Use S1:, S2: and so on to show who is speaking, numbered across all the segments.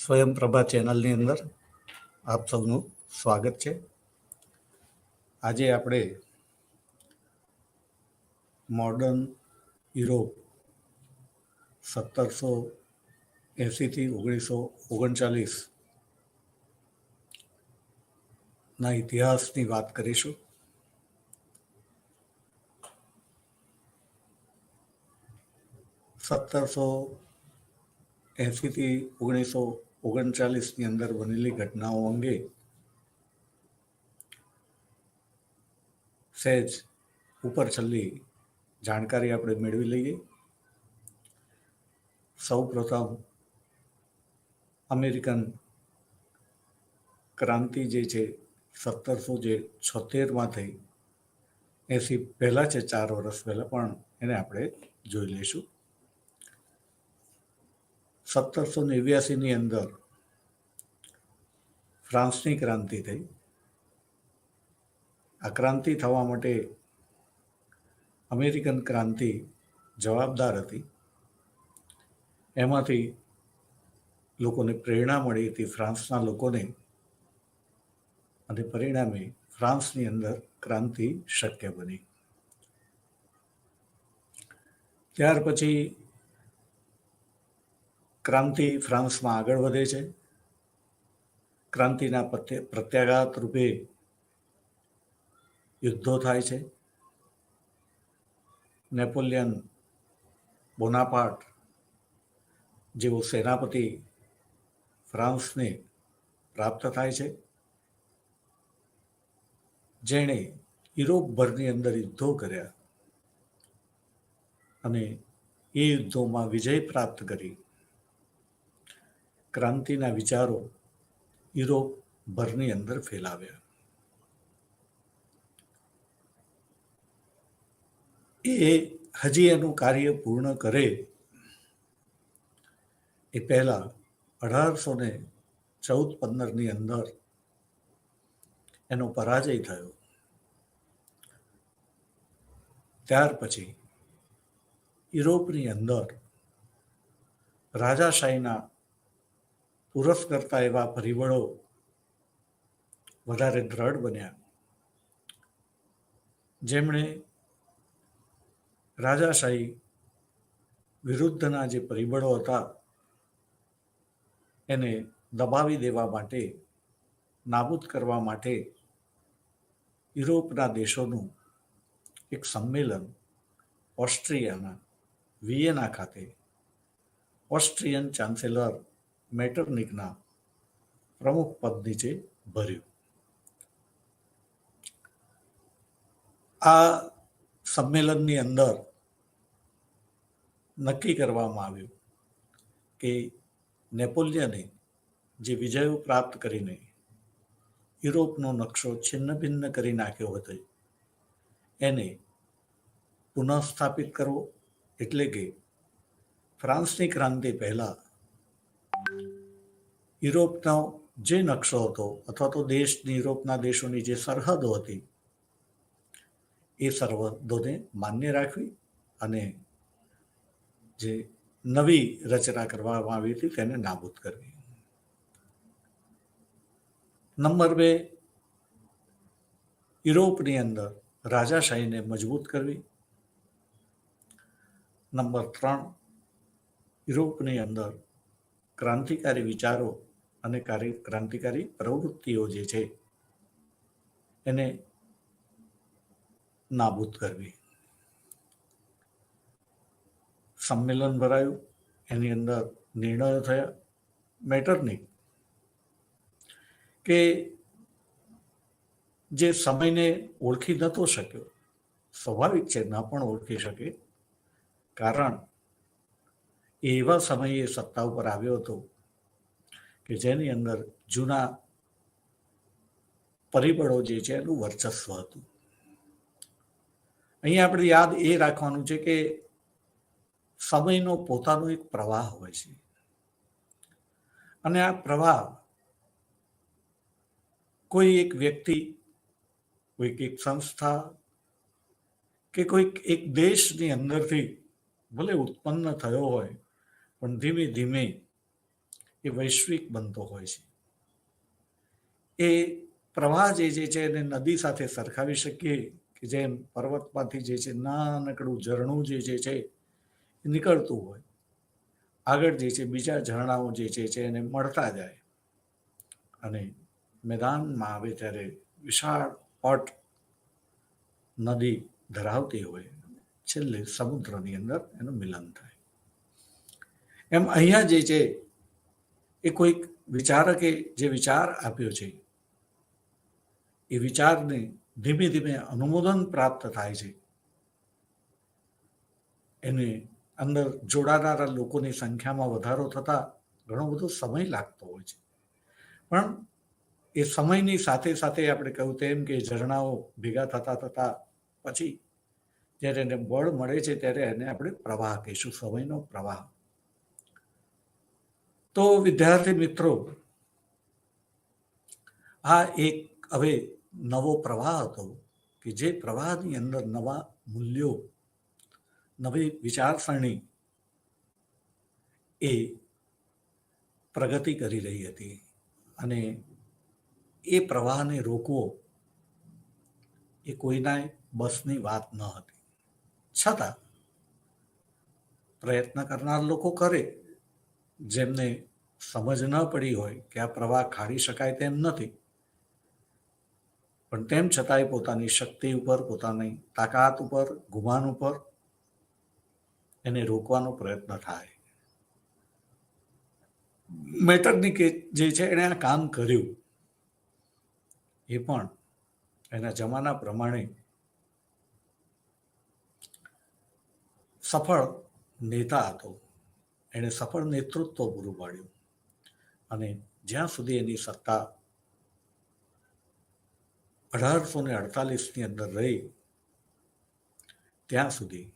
S1: સ્વયંપ્રભા ચેનલની અંદર આપ સૌનું સ્વાગત છે. આજે આપણે મોડર્ન યુરોપ 1780થી 1939ના ઇતિહાસની વાત કરીશું. સત્તરસો 80થી 1939ની અંદર બનેલી ઘટનાઓ અંગે સહેજ ઉપર છલ્લી જાણકારી આપણે મેળવી લઈએ. સૌ પ્રથમ અમેરિકન ક્રાંતિ જે છે 1776માં થઈ, 80 પહેલાં છે, 4 વર્ષ પહેલાં, પણ એને આપણે જોઈ લઈશું. 1789ની અંદર ફ્રાન્સની ક્રાંતિ થઈ. આ ક્રાંતિ થવા માટે અમેરિકન ક્રાંતિ જવાબદાર હતી. એમાંથી લોકોને પ્રેરણા મળી હતી, ફ્રાન્સના લોકોને, અને પરિણામે ફ્રાન્સની અંદર ક્રાંતિ શક્ય બની. ત્યાર પછી ક્રાંતિ ફ્રાન્સમાં આગળ વધે છે. ક્રાંતિના પ્રત્યાઘાત રૂપે યુદ્ધો થાય છે. નેપોલિયન બોનાપાર્ટ જેવો સેનાપતિ ફ્રાન્સને પ્રાપ્ત થાય છે, જેણે યુરોપભરની અંદર યુદ્ધો કર્યા અને એ યુદ્ધોમાં વિજય પ્રાપ્ત કરી ક્રાંતિના વિચારો યુરોપભરની અંદર ફેલાવ્યા. એ હજી એનું કાર્ય પૂર્ણ કરે એ પહેલા 1814-15ની અંદર એનો પરાજય થયો. ત્યાર પછી યુરોપની અંદર રાજાશાહીના પુરસ્કર્તા એવા પરિબળો વધારે દ્રઢ બન્યા, જેમણે રાજાશાહી વિરુદ્ધના જે પરિબળો હતા એને દબાવી દેવા માટે, નાબૂદ કરવા માટે યુરોપના દેશોનું એક સંમેલન ઓસ્ટ્રિયાના વિયેના ખાતે ઓસ્ટ્રિયન ચાન્સેલર મેટરનિકના પ્રમુખ પદ નીચે ભર્યું. આ સંમેલનની અંદર નક્કી કરવામાં આવ્યું કે નેપોલિયને જે વિજયો પ્રાપ્ત કરીને યુરોપનો નકશો છિન્ન ભિન્ન કરી નાખ્યો હતો એને પુનઃસ્થાપિત કરવો. એટલે કે ફ્રાન્સની ક્રાંતિ પહેલા યુરોપનો જે નકશો હતો અથવા તો યુરોપના દેશોની જે સરહદો હતી એ સરહદોને માન્ય રાખવી અને જે નવી રચના કરવામાં આવી હતી તેને નાબૂદ કરવી. નંબર 2, યુરોપની અંદર રાજાશાહીને મજબૂત કરવી. નંબર 3, યુરોપની અંદર ક્રાંતિકારી વિચારો અને ક્રાંતિકારી પ્રવૃત્તિઓ જે છે એને નાબૂદ કરવી. સંમેલન ભરાયું, એની અંદર નિર્ણયો થયા. મેટરનિક કે જે સમયને ઓળખી નહોતો શક્યો, સ્વાભાવિક છે, ન પણ ઓળખી શકે, કારણ એવા સમયે સત્તા ઉપર આવ્યો હતો કે જેની અંદર જૂના પરિબળો જે છે એનું વર્ચસ્વ હતું. અહીંયા આપણે યાદ એ રાખવાનું છે કે સમયનો પોતાનો એક પ્રવાહ હોય છે અને આ પ્રવાહ કોઈ એક વ્યક્તિ, કોઈક એક સંસ્થા કે કોઈક એક દેશની અંદરથી ભલે ઉત્પન્ન થયો હોય, પણ ધીમે ધીમે એ વૈશ્વિક બનતો હોય છે. એ પ્રવાહ જે છે એને નદી સાથે સરખાવી શકીએ કે જેમ પર્વતમાંથી જે છે નાનકડું ઝરણું જે છે એ નીકળતું હોય, આગળ જે છે બીજા ઝરણાઓ જે છે એને મળતા જાય અને મેદાનમાં આવે ત્યારે વિશાળ પટ નદી ધરાવતી હોય, છેલ્લે સમુદ્રની અંદર એનું મિલન થાય. એમ અહીંયા જે છે એ કોઈક વિચારકે જે વિચાર આપ્યો છે એ વિચારને ધીમે ધીમે અનુમોદન પ્રાપ્ત થાય છે. એને અંદર જોડાનારા લોકોની સંખ્યામાં વધારો થતા ઘણો બધો સમય લાગતો હોય છે, પણ એ સમયની સાથે સાથે આપણે કહ્યું તેમ કે ઝરણાઓ ભેગા થતા થતા પછી જ્યારે એને બળ મળે છે ત્યારે એને આપણે પ્રવાહ કહીશું, સમયનો પ્રવાહ. તો વિદ્યાર્થી મિત્રો, આ એક હવે નવો પ્રવાહ હતો કે જે પ્રવાહની અંદર નવા મૂલ્યો, નવી વિચારસરણી એ પ્રગતિ કરી રહી હતી અને એ પ્રવાહને રોકવો એ કોઈના બસની વાત ન હતી. છતાં પ્રયત્ન કરનાર લોકો કરે, જેમને સમજ ન પડી હોય કે આ પ્રવાહ ખાડી શકાય તેમ નથી, પણ તેમ છતાંય પોતાની શક્તિ ઉપર, પોતાની તાકાત ઉપર, ગુમાન ઉપર એને રોકવાનો પ્રયત્ન થાય. મેટરનિકે જે છે એણે આ કામ કર્યું, એ પણ એના જમાના પ્રમાણે સફળ નેતા હતો. એણે સફળ નેતૃત્વ પૂરું પાડ્યું અને જ્યાં સુધી એની સત્તા 1848ની અંદર રહી ત્યાં સુધી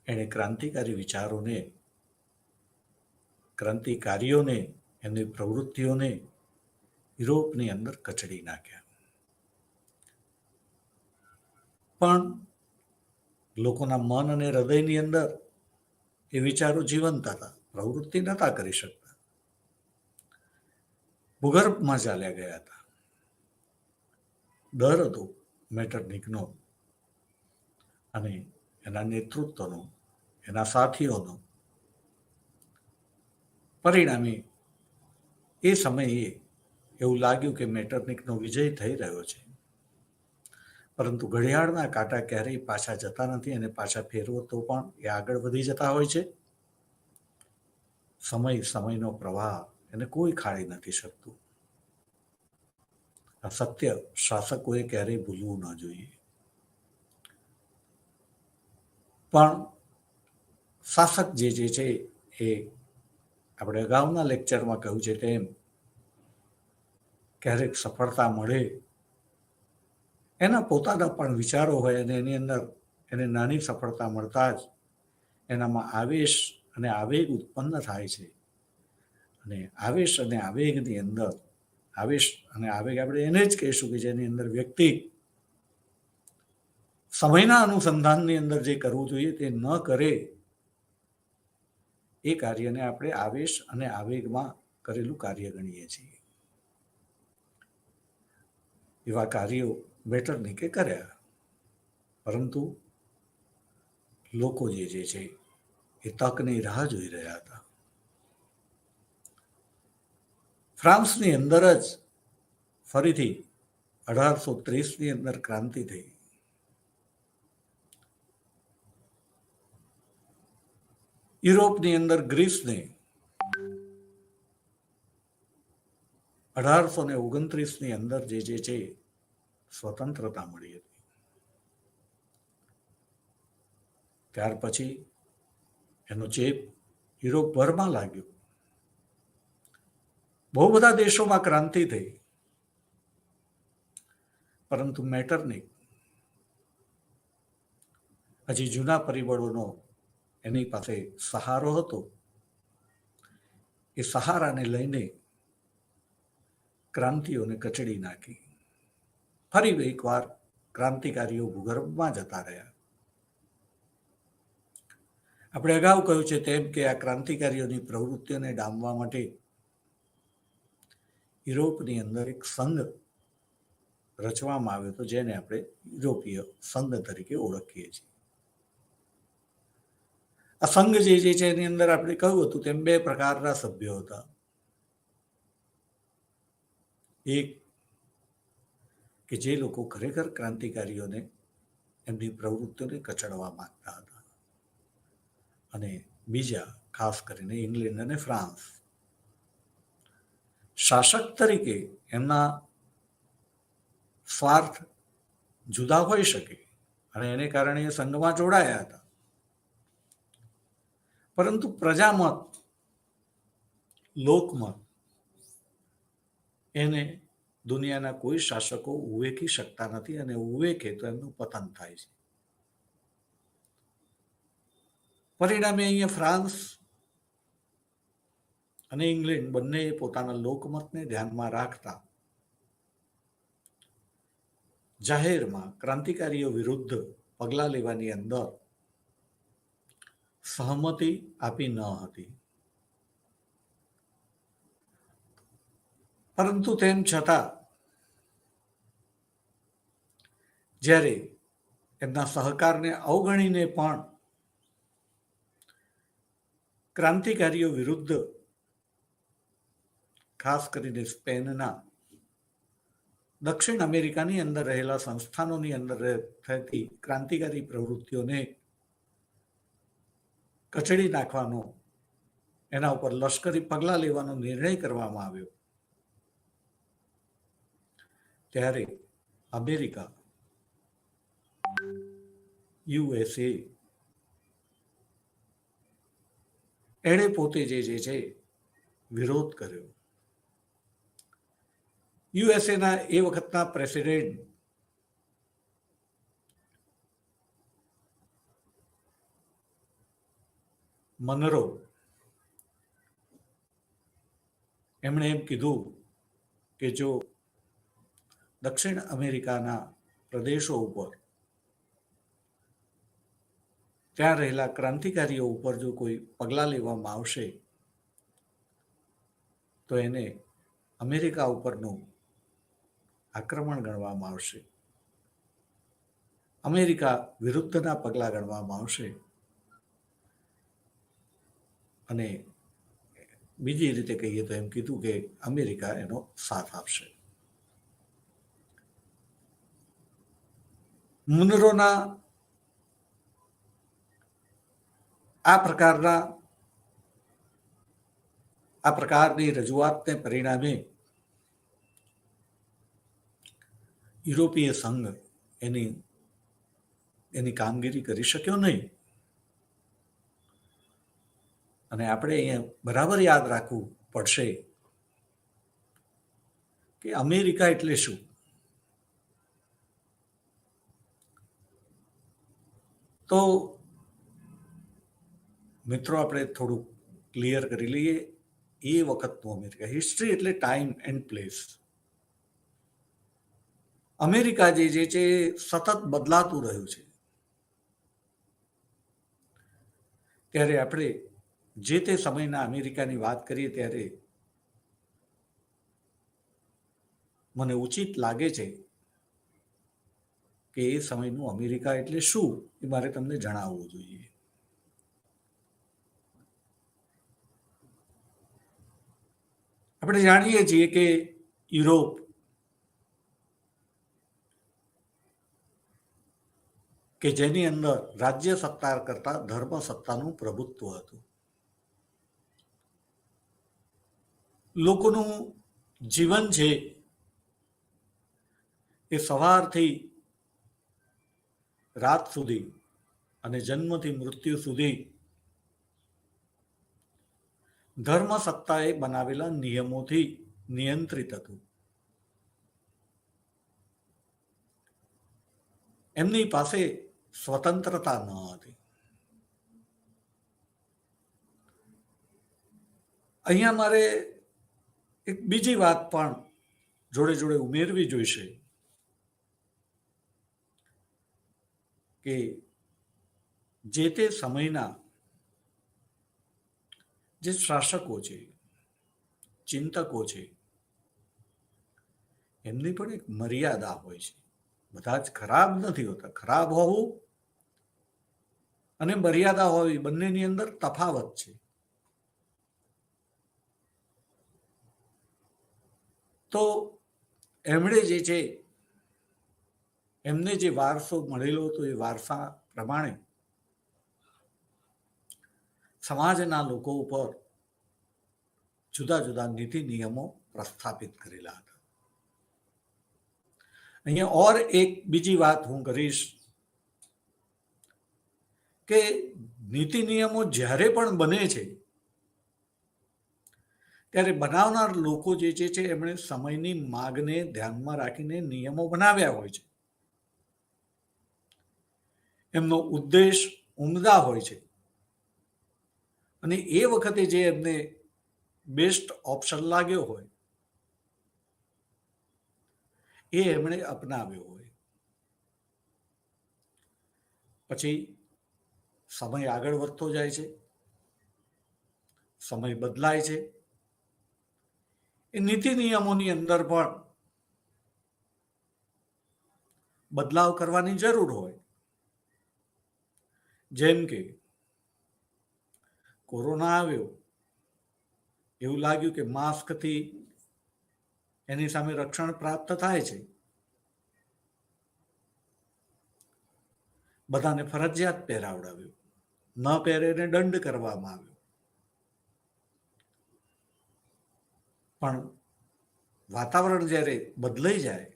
S1: એણે ક્રાંતિકારી વિચારોને, ક્રાંતિકારીઓને, એમની પ્રવૃત્તિઓને યુરોપની અંદર કચડી નાખ્યા. પણ લોકોના મન અને હૃદયની અંદર એ વિચારો જીવંત હતા, પ્રવૃત્તિ નહોતા કરી શકતા, ભૂગર્ભમાં ચાલ્યા ગયા હતા. ડર હતો મેટરનિકનો અને એના નેતૃત્વનો, એના સાથીઓનો. પરિણામે એ સમયે એવું લાગ્યું કે મેટરનિકનો વિજય થઈ રહ્યો છે, પરંતુ ઘડિયાળના કાંટા ક્યારેય પાછા જતા નથી અને પાછા ફેરવો તો પણ એ આગળ વધી જતા હોય છે. સમયનો પ્રવાહ એને કોઈ ખાડી નથી શકતું. આ સત્ય શાસકોએ ક્યારેય ભૂલવું ન જોઈએ. પણ શાસક જે છે એ આપણે અગાઉના લેક્ચરમાં કહ્યું છે તેમ ક્યારેક સફળતા મળે, એના પોતાના પણ વિચારો હોય અને એની અંદર એને નાની સફળતા મળતા જ એનામાં આવેશ અને આવેગ ઉત્પન્ન થાય છે. અને આવેશ અને આવેગની અંદર, આવેશ અને આવેગ આપણે એને જ કહીશું કે જેની અંદર વ્યક્તિ સમયના અનુસંધાનની અંદર જે કરવું જોઈએ તે ન કરે, એ કાર્યને આપણે આવેશ અને આવેગમાં કરેલું કાર્ય ગણીએ છીએ. એવા કાર્યો મેટરનિકે કર્યા, પરંતુ લોકો જે છે એ તકની રાહ જોઈ રહ્યા હતા. ફ્રાન્સની અંદર જ ફરીથી 1830ની અંદર ક્રાંતિ થઈ. યુરોપની અંદર ગ્રીસને 1829ની અંદર જે છે સ્વતંત્રતા મળી હતી. ત્યાર પછી એનો ચેપ યુરોપભરમાં લાગ્યો. બહુ બધા દેશોમાં ક્રાંતિ થઈ, પરંતુ મેટરનિક હજી જૂના પરિબળોનો એની પાસે સહારો હતો. એ સહારાને લઈને ક્રાંતિઓને કચડી નાખી. ફરી એકવાર ક્રાંતિકારીઓ ભૂગર્ભમાં જતા રહ્યા. આપણે અગાઉ કહ્યું છે તેમ કે આ ક્રાંતિકારીઓની પ્રવૃત્તિઓને ડામવા માટે યુરોપની અંદર એક સંઘ રચવામાં આવ્યો હતો, જેને આપણે યુરોપીય સંઘ તરીકે ઓળખીએ છીએ. આ સંઘ જે છે એની અંદર આપણે કહ્યું હતું તેમ બે પ્રકારના સભ્યો હતા. એક કે જે લોકો ખરેખર ક્રાંતિકારીઓને એમની પ્રવૃત્તિઓને કચડવા માંગતા હતા, અને બીજા ખાસ કરીને ઇંગ્લેન્ડ અને ફ્રાન્સ. શાસક તરીકે એમના સ્વાર્થ જુદા હોઈ શકે અને એને કારણે એ સંઘમાં જોડાયા હતા, પરંતુ પ્રજામત, લોકમત એને દુનિયાના કોઈ શાસકો ઉવેખી શકતા નથી, અને ઉવેખે તો એમનું પતન થાય છે. પરિણામે અહીંયા ફ્રાન્સ અને ઇંગ્લેન્ડ બંને પોતાના લોકમતને ધ્યાનમાં રાખતા જાહેરમાં ક્રાંતિકારીઓ વિરુદ્ધ પગલાં લેવાની અંદર સહમતિ આપી ન હતી. પરંતુ તેમ છતાં જ્યારે એમના સહકારને અવગણીને પણ ક્રાંતિકારીઓ વિરુદ્ધ, ખાસ કરીને સ્પેનના દક્ષિણ અમેરિકાની અંદર રહેલા સંસ્થાનોની અંદર થતી ક્રાંતિકારી પ્રવૃત્તિઓને કચડી નાખવાનો, એના ઉપર લશ્કરી પગલાં લેવાનો નિર્ણય કરવામાં આવ્યો, ત્યારે અમેરિકા, USA એણે પોતે જે છે વિરોધ કર્યો. યુએસએના એ વખતના પ્રેસિડેન્ટ મનરો, એમણે એમ કીધું કે જો દક્ષિણ અમેરિકાના પ્રદેશો ઉપર, ત્યાં રહેલા ક્રાંતિકારીઓ ઉપર જો કોઈ પગલાં લેવામાં આવશે તો એને અમેરિકા ઉપરનું આક્રમણ ગણવામાં આવશે, અમેરિકા વિરુદ્ધના પગલાં ગણવામાં આવશે, અને બીજી રીતે કહીએ તો એમ કીધું કે અમેરિકા એનો સાથ આપશે. મુનરોના આ પ્રકારની રજૂઆતને પરિણામે યુરોપીય સંઘ એની કામગીરી કરી શક્યો નહીં. અને આપણે અહીંયા બરાબર યાદ રાખવું પડશે કે અમેરિકા એટલે શું. તો મિત્રો, આપણે થોડું ક્લિયર કરી લઈએ એ વખતનું અમેરિકા. હિસ્ટ્રી એટલે ટાઈમ એન્ડ પ્લેસ. અમેરિકા જે છે સતત બદલાતું રહ્યું છે. ત્યારે આપણે જે તે સમયના અમેરિકાની વાત કરીએ ત્યારે મને ઉચિત લાગે છે કે એ સમયનું અમેરિકા એટલે શું એ મારે તમને જણાવવું જોઈએ. આપણે જાણીએ છીએ કે યુરોપ કે જેની અંદર રાજ્ય સત્તા કરતા ધર્મ સત્તાનું પ્રભુત્વ હતું. લોકોનું જીવન છે એ સવારથી રાત સુધી અને જન્મથી મૃત્યુ સુધી ધર્મ સત્તાએ બનાવેલા નિયમોથી નિયંત્રિત હતું. એમની પાસે સ્વતંત્રતા ન હતી. અહીંયા મારે એક બીજી વાત પણ જોડે જોડે ઉમેરવી જોઈશે કે જે તે સમયના જે શાસકો છે, ચિંતકો છે, એમની પણ એક મર્યાદા હોય છે. બધા જ ખરાબ નથી હોતા. ખરાબ હોવું અને મર્યાદા હોવી બંનેની અંદર તફાવત છે. તો એમણે જે છે એમને જે વારસો મળેલો હતો એ વારસા પ્રમાણે સમાજના લોકો ઉપર જુદા જુદા નીતિ નિયમો પ્રસ્થાપિત કરેલા હતા. અહીંયા ઓર એક બીજી વાત હું કરીશ કે નીતિ નિયમો જ્યારે પણ બને છે ત્યારે બનાવનાર લોકો જે છે એમણે સમયની માગને ધ્યાનમાં રાખીને નિયમો બનાવ્યા હોય છે. એમનો ઉદ્દેશ ઉમદા હોય છે અને એ વખતે જે એમને બેસ્ટ ઓપ્શન લાગ્યો હોય એ એમણે અપનાવ્યો હોય. પછી સમય આગળ વધતો જાય છે, સમય બદલાય છે. એ નીતિ નિયમોની અંદર પણ બદલાવ કરવાની જરૂર હોય. જેમ કે કોરોના આવ્યો, એવું લાગ્યું કે માસ્કથી એની સામે રક્ષણ પ્રાપ્ત થાય છે. બધાને ફરજિયાત પહેરાવડાવ્યું, ન પહેરે એને દંડ કરવામાં આવ્યો. પણ વાતાવરણ જ્યારે બદલાઈ જાય,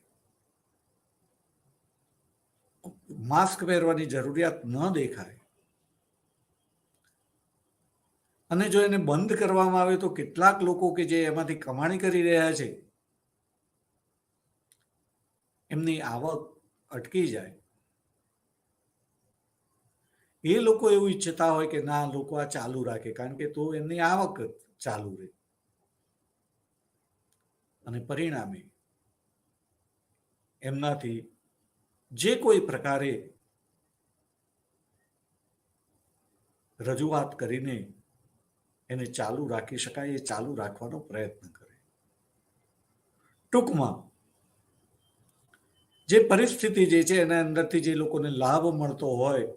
S1: માસ્ક પહેરવાની જરૂરિયાત ન દેખાય અને જો એને બંધ કરવામાં આવે તો કેટલાક લોકો કે જે એમાંથી કમાણી કરી રહ્યા છે એમની આવક અટકી જાય. એ લોકો એવું ઈચ્છતા હોય કે ના, લોકો આ ચાલુ રાખે, કારણ કે તો એમની આવક ચાલુ રહે. અને પરિણામે એમનાથી જે કોઈ પ્રકારે રજૂઆત કરીને એને ચાલુ રાખી શકાય એ ચાલુ રાખવાનો પ્રયત્ન કરે. ટૂંકમાં જે પરિસ્થિતિ જે છે એના અંદરથી જે લોકોને લાભ મળતો હોય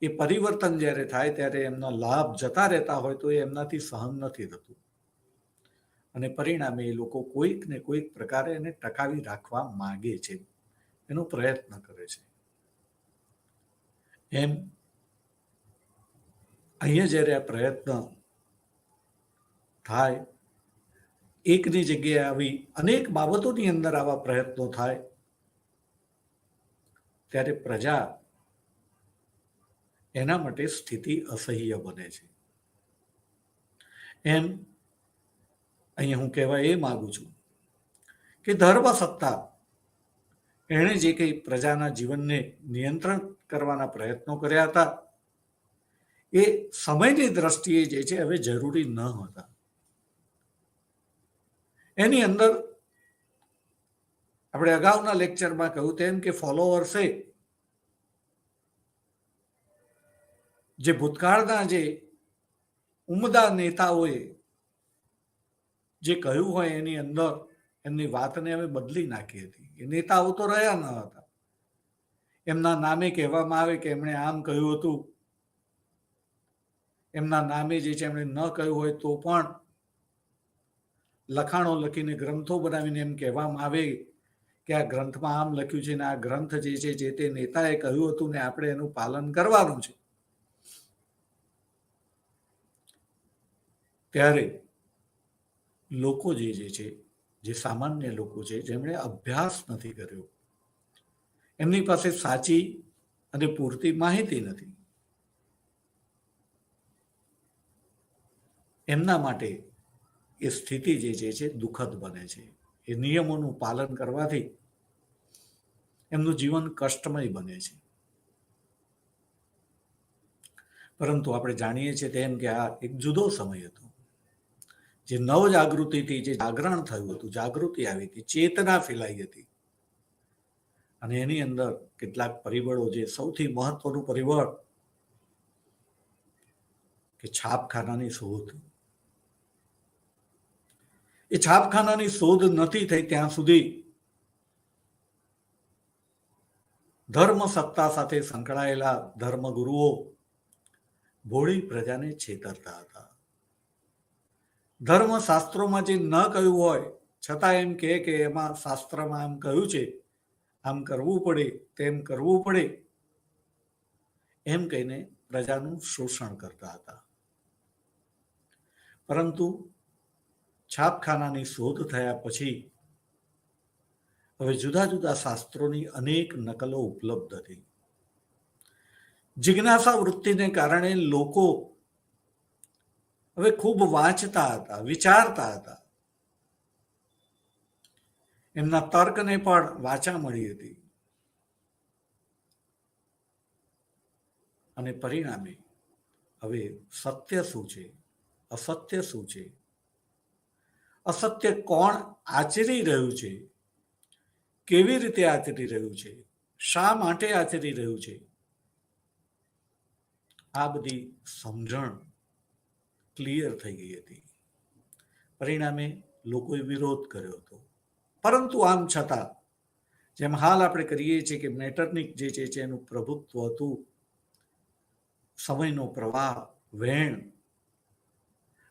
S1: એ પરિવર્તન જ્યારે થાય ત્યારે એમના લાભ જતા રહેતા હોય તો એ એમનાથી સહન નથી થતું અને પરિણામે એ લોકો કોઈક ને કોઈક પ્રકારે એને ટકાવી રાખવા માંગે છે, એનો પ્રયત્ન કરે છે. એમ અહીંયા જ્યારે આ પ્રયત્ન થાય, એકની જગ્યાએ આવી અનેક બાબતોની અંદર આવા પ્રયત્નો થાય ત્યારે પ્રજા એના માટે સ્થિતિ અસહ્ય બને છે. એમ અહીંયા હું કહેવા એ માંગુ છું કે ધર્મ સત્તા એણે જે કંઈ પ્રજાના જીવનને નિયંત્રણ કરવાના પ્રયત્નો કર્યા હતા એ સમયની દ્રષ્ટિએ જે છે હવે જરૂરી ન હતા. એની અંદર આપણે અગાઉના લેક્ચરમાં કહ્યું તેમ કે ફોલોઅર્સે જે ભૂતકાળના જે ઉમદા નેતાઓએ જે કહ્યું હોય એની અંદર એમની વાતને હવે બદલી નાખી હતી. એ નેતાઓ તો રહ્યા ન હતા. એમના નામે કહેવામાં આવે કે એમણે આમ કહ્યું હતું, એમના નામે જે છે એમણે ન કહ્યું હોય તો પણ લખાણો લખીને ગ્રંથો બનાવીને એમ કહેવામાં આવે કે આ ગ્રંથમાં આમ લખ્યું છે ને આ ગ્રંથ જે છે જે તે નેતાએ કહ્યું હતું ને આપણે એનું પાલન કરવાનું છે. ત્યારે લોકો જે છે, જે સામાન્ય લોકો છે, જેમણે અભ્યાસ નથી કર્યો, એમની પાસે સાચી અને પૂરતી માહિતી નથી, એમના માટે એ સ્થિતિ જે છે દુઃખદ બને છે. એ નિયમોનું પાલન કરવાથી એમનું જીવન કષ્ટમય બને છે. પરંતુ આપણે જાણીએ છીએ તેમ કે આ એક જુદો સમય હતો, જે નવજાગૃતિથી જે જાગરણ થયું હતું, જાગૃતિ આવી હતી, ચેતના ફેલાઈ હતી અને એની અંદર કેટલાક પરિબળો, જે સૌથી મહત્વનું પરિબળ કે છાપખાનાની શોધ. એ છાપખાનાની શોધ નથી થઈ ત્યાં સુધી ધર્મ સત્તા સાથે સંકળાયેલા ધર્મગુરુઓ ભોળી પ્રજાને છેતરતા હતા. ધર્મશાસ્ત્રોમાં જે ન કહ્યું હોય છતાં એમ કહે કે એમાં શાસ્ત્રમાં આમ કહ્યું છે, આમ કરવું પડે, તેમ કરવું પડે, એમ કહીને પ્રજાનું શોષણ કરતા હતા. પરંતુ છાપખાનાની શોધ થયા પછી હવે જુદા જુદા શાસ્ત્રોની અનેક નકલો ઉપલબ્ધ હતી. જિજ્ઞાસા વૃત્તિને કારણે લોકો હવે ખૂબ વાંચતા હતા, વિચારતા હતા. એમના તર્કને પણ વાચા મળી હતી અને પરિણામે હવે સત્ય શું છે, અસત્ય શું છે, અસત્ય કોણ આચરી રહ્યું છે, કેવી રીતે આચરી રહ્યું છે, શા માટે આચરી રહ્યું છે, આ બધી સમજણ ક્લિયર થઈ ગઈ હતી. પરિણામે લોકોએ વિરોધ કર્યો હતો. પરંતુ આમ છતાં જેમ હાલ આપણે કરીએ છીએ કે મેટરનિક જે છે એનું પ્રભુત્વ હતું, સમયનો પ્રવાહ, વહેણ,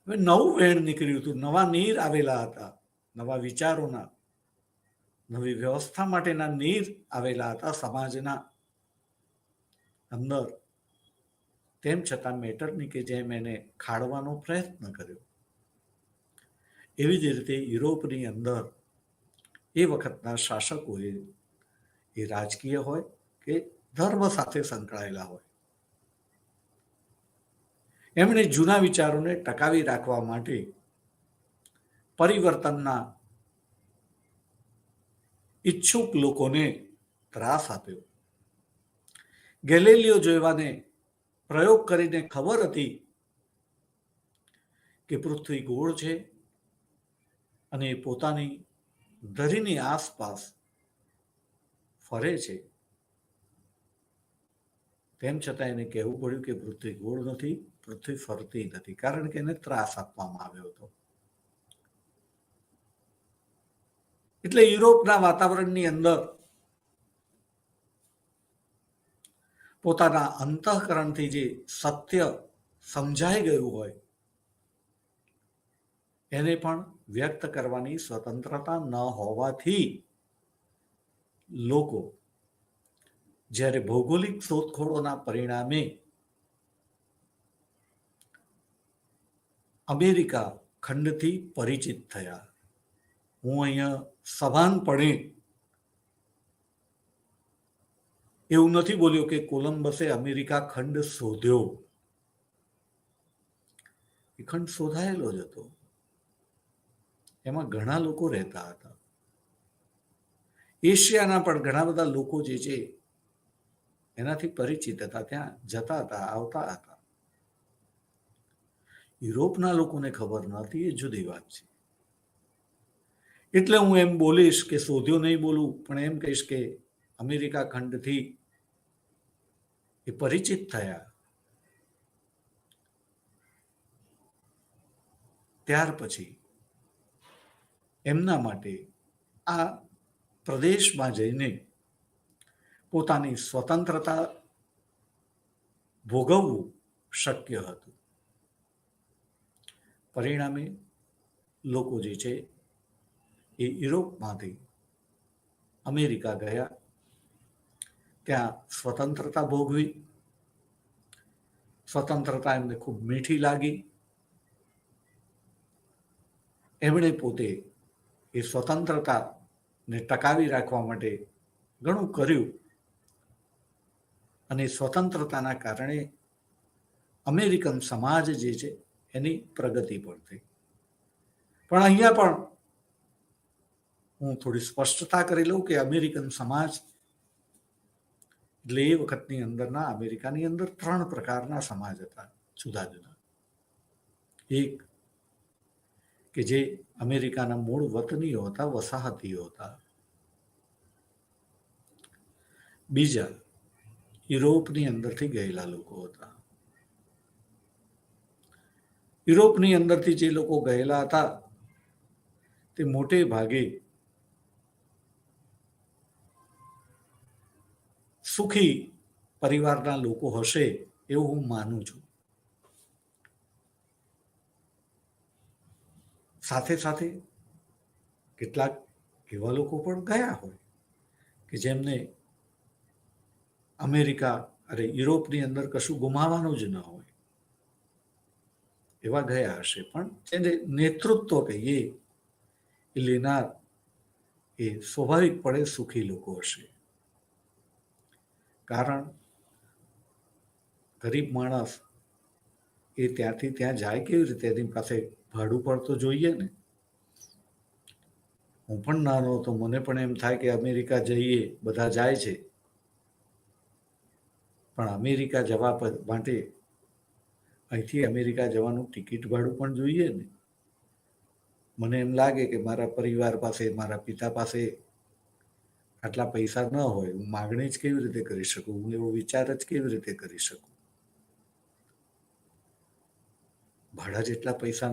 S1: હવે નવું વહેણ નીકળ્યું હતું, નવા નીર આવેલા હતા, નવા વિચારોના, નવી વ્યવસ્થા માટેના નીર આવેલા હતા સમાજના અંદર. તેમ છતાં મેટરનિકે જેમ એને ખાળવાનો પ્રયત્ન કર્યો, એવી જ રીતે યુરોપની અંદર એ વખતના શાસકોએ, એ રાજકીય હોય કે ધર્મ સાથે સંકળાયેલા હોય, એમણે જૂના વિચારોને ટકાવી રાખવા માટે પરિવર્તનના ઈચ્છુક લોકોને ત્રાસ આપ્યો. ગેલેલિયો જેવાને પ્રયોગ કરીને ખબર હતી કે પૃથ્વી ગોળ છે અને પોતાની ધરીની આસપાસ ફરે છે, તેમ છતાં એને કહેવું પડ્યું કે પૃથ્વી ગોળ નથી, પૃથ્વી ફરતી નથી, કારણ કે એને ત્રાસ આપવામાં આવ્યો હતો. એટલે યુરોપના વાતાવરણની અંદર પોતાના અંતઃકરણથી જે સત્ય સમજાઈ ગયું હોય એને પણ વ્યક્ત કરવાની સ્વતંત્રતા ન હોવાથી લોકો જ્યારે ભૌગોલિક શોધખોળોના પરિણામે અમેરિકા ખંડથી પરિચિત થયા. હું અહીંયા સભાનપણે એવું નથી બોલ્યો કે કોલંબસે અમેરિકા ખંડ શોધ્યો. એ ખંડ શોધાયેલો જ હતો, એમાં ઘણા લોકો રહેતા હતા. એશિયાના પણ ઘણા બધા લોકો જે છે એનાથી પરિચિત હતા, ત્યાં જતા હતા, આવતા હતા. યુરોપના લોકોને ખબર નહોતી, એ જુદી વાત છે. એટલે હું એમ બોલીશ કે શોધ્યો નહીં બોલું, પણ એમ કહીશ કે અમેરિકા ખંડથી એ પરિચિત થયા. ત્યાર પછી એમના માટે આ પ્રદેશમાં જઈને પોતાની સ્વતંત્રતા ભોગવવું શક્ય હતું. પરિણામે લોકો જે છે એ યુરોપમાંથી અમેરિકા ગયા, ત્યાં સ્વતંત્રતા ભોગવી. સ્વતંત્રતા એમને ખૂબ મીઠી લાગી. એમણે પોતે એ સ્વતંત્રતાને ટકાવી રાખવા માટે ઘણું કર્યું અને સ્વતંત્રતાના કારણે અમેરિકન સમાજ જે છે એની પ્રગતિ પણ થઈ. પણ અહીંયા પણ હું થોડી સ્પષ્ટતા કરી લઉં કે અમેરિકન સમાજ એટલે એ વખતની અંદરના અમેરિકાની અંદર 3 પ્રકારના સમાજ હતા, જુદા જુદા. એક કે જે અમેરિકાના મૂળ વતનીઓ હતા, વસાહતીઓ હતા. બીજા યુરોપની અંદરથી ગયેલા લોકો હતા. યુરોપની અંદરથી જે લોકો ગયેલા હતા તે મોટે ભાગે સુખી પરિવારના લોકો હશે એવું હું માનું છું. સાથે સાથે કેટલાક એવા લોકો પણ ગયા હોય કે જેમને અમેરિકા અરે યુરોપની અંદર કશું ગુમાવવાનું જ ન હોય, એવા ગયા હશે. પણ જેને નેતૃત્વ કહીએ એ લેનાર એ સ્વાભાવિકપણે સુખી લોકો હશે. કારણ ગરીબ માણસ એ ત્યાંથી ત્યાં જાય કેવી રીતે? એની પાસે ભાડું પણ તો જોઈએ ને. હું પણ નાનો હતો, મને પણ એમ થાય કે અમેરિકા જઈએ, બધા જાય છે, પણ અમેરિકા જવા માટે અહીંથી અમેરિકા જવાનું ટિકિટ ભાડું પણ જોઈએ ને. મને એમ લાગે કે મારા પરિવાર પાસે, મારા પિતા પાસે આટલા પૈસા ન હોય, હું માગણી જ કેવી રીતે કરી શકું, હું એવો વિચાર જ કેવી રીતે કરી શકું. ભાડા જેટલા પૈસા,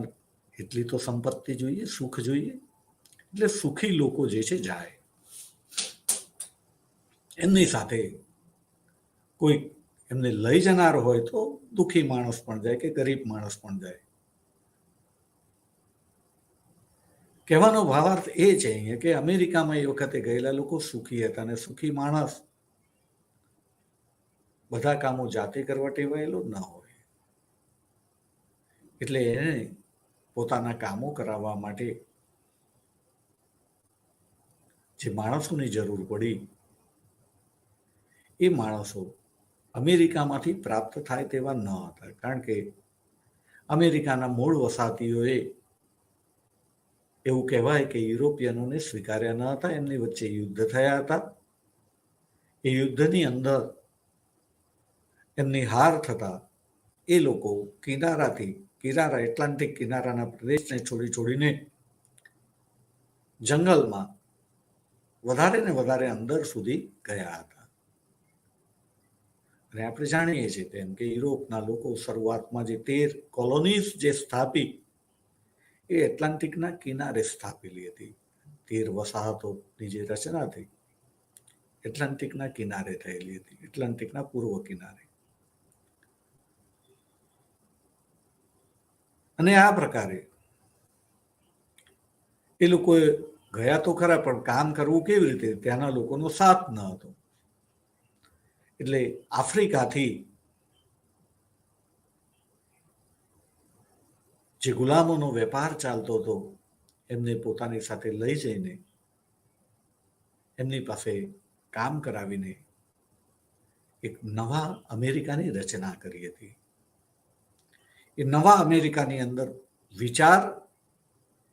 S1: એટલી તો સંપત્તિ જોઈએ, સુખ જોઈએ. એટલે સુખી લોકો જે છે જાય. એમની સાથે કોઈ એમને લઈ જનાર હોય તો દુઃખી માણસ પણ જાય કે ગરીબ માણસ પણ જાય. કહેવાનો ભાવાર્થ એ છે અહીંયા કે અમેરિકામાં એ વખતે ગયેલા લોકો સુખી હતા, અને સુખી માણસ બધા કામો જાતે કરવા ટેવાયેલો જ ના હોય. એટલે એને પોતાના કામો કરાવવા માટે જે માણસોની જરૂર પડી, એ માણસો અમેરિકામાંથી પ્રાપ્ત થાય તેવા ન હતા. કારણ કે અમેરિકાના મૂળ વસાહતીઓએ એવું કહેવાય કે યુરોપિયનોને સ્વીકાર્યા ન હતા. એમની વચ્ચે યુદ્ધ થયા હતા. એ યુદ્ધની અંદર એમની હાર થતા એ લોકો એટલાન્ટિક કિનારાના પ્રદેશને છોડીને જંગલમાં વધારે ને વધારે અંદર સુધી ગયા હતા. અને આપણે જાણીએ છીએ તેમ કે યુરોપના લોકો શરૂઆતમાં જે 13 કોલોનીઝ જે સ્થાપી, એ એટલાન્ટિકના કિનારે સ્થાપેલી હતી. 13 વસાહતોની જે રચના થઈ, એટલાન્ટિકના કિનારે થયેલી હતી, એટલાન્ટિકના પૂર્વ કિનારે. અને આ પ્રકારે એ લોકોએ ગયા તો ખરા, પણ કામ કરવું કેવી રીતે? ત્યાંના લોકોનો સાથ ન હતો. એટલે આફ્રિકાથી જે ગુલામોનો વેપાર ચાલતો હતો, એમને પોતાની સાથે લઈ જઈને એમની પાસે કામ કરાવીને એક નવા અમેરિકાની રચના કરી હતી. એ નવા અમેરિકાની અંદર વિચાર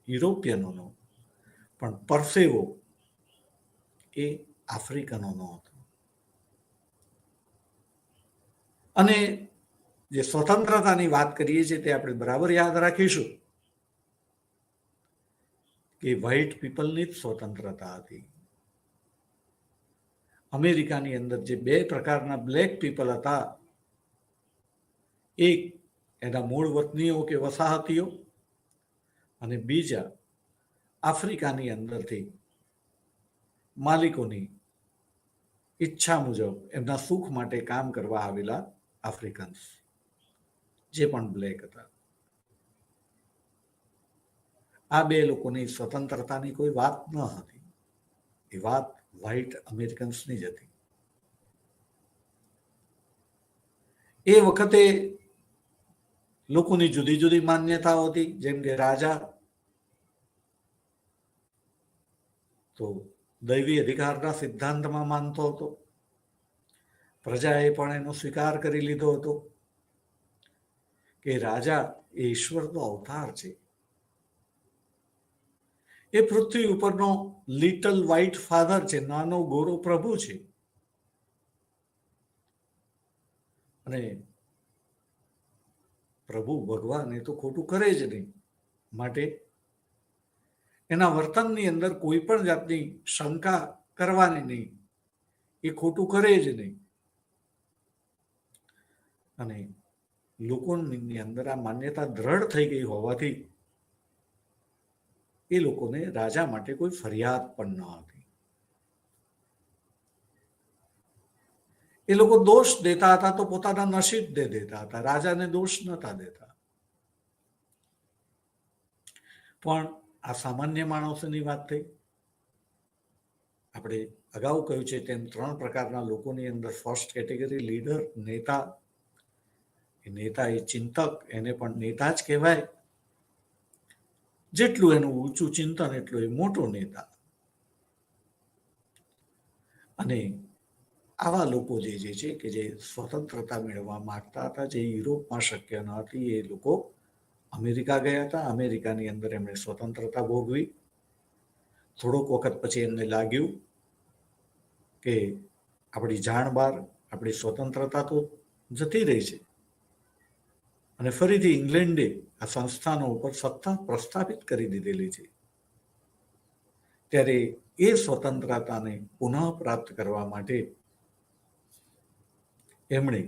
S1: યુરોપિયનોનો, પણ પરસેવો એ આફ્રિકનોનો હતો. અને જે સ્વતંત્રતાની વાત કરીએ છીએ તે આપણે બરાબર યાદ રાખીશું કે વ્હાઇટ પીપલની જ સ્વતંત્રતા હતી. અમેરિકાની અંદર જે 2 પ્રકારના બ્લેક પીપલ હતા, એક એના મૂળ વતનીઓ કે વસાહતીઓ, અને બીજા આફ્રિકાની અંદરથી માલિકોની ઈચ્છા મુજબ એમના સુખ માટે કામ કરવા આવેલા આફ્રિકન્સ, જે પણ બ્લેક હતા. આ 2 લોકોની સ્વતંત્રતાની કોઈ વાત ન હતી. એ વાત વ્હાઇટ અમેરિકન્સની જ હતી. એ વખતે લોકોની જુદી જુદી માન્યતાઓ હતી. જેમ કે રાજા તો દૈવી અધિકારના સિદ્ધાંતમાં માનતો હતો. પ્રજાએ પણ એનો સ્વીકાર કરી લીધો હતો કે રાજા એ ઈશ્વરનો અવતાર છે. એ પૃથ્વી ઉપરનો લિટલ વ્હાઇટ ફાધર છે, નાનો ગોરો પ્રભુ છે. અને પ્રભુ ભગવાન એ તો ખોટું કરે જ નહીં, માટે એના વર્તનની અંદર કોઈ પણ જાતની શંકા કરવાની નહીં. એ ખોટું કરે જ નહીં. અને લોકોની અંદર આ માન્યતા દ્રઢ થઈ ગઈ હોવાથી એ લોકોને રાજા માટે કોઈ ફરિયાદ પણ ન હતી. એ લોકો દોષ દેતા હતા તો પોતાના નસીબ દે દેતા હતા, રાજાને દોષ નતા દેતા. પણ આ સામાન્ય માણસોની વાત થઈ. આપણે અગાઉ કહ્યું છે તેમ 3 પ્રકારના લોકોની અંદર ફર્સ્ટ કેટેગરી લીડર, નેતા. એ નેતા, એ ચિંતક, એને પણ નેતા જ કહેવાય. જેટલું એનું ઊંચું ચિંતન એટલું એ મોટો નેતા. અને આવા લોકો જે છે કે જે સ્વતંત્રતા મેળવવા માંગતા હતા, જે યુરોપમાં શક્ય ન હતી, એ લોકો અમેરિકા ગયા હતા. અમેરિકાની અંદર એમણે સ્વતંત્રતા ભોગવી. થોડોક વખત પછી એમને લાગ્યું કે આપણી જાણ બહાર, આપણી સ્વતંત્રતા તો જતી રહી છે. અને ફરીથી ઇંગ્લેન્ડે આ સંસ્થાનો ઉપર સત્તા પ્રસ્થાપિત કરી દીધેલી છે. ત્યારે એ સ્વતંત્રતાને પુનઃ પ્રાપ્ત કરવા માટે એમણે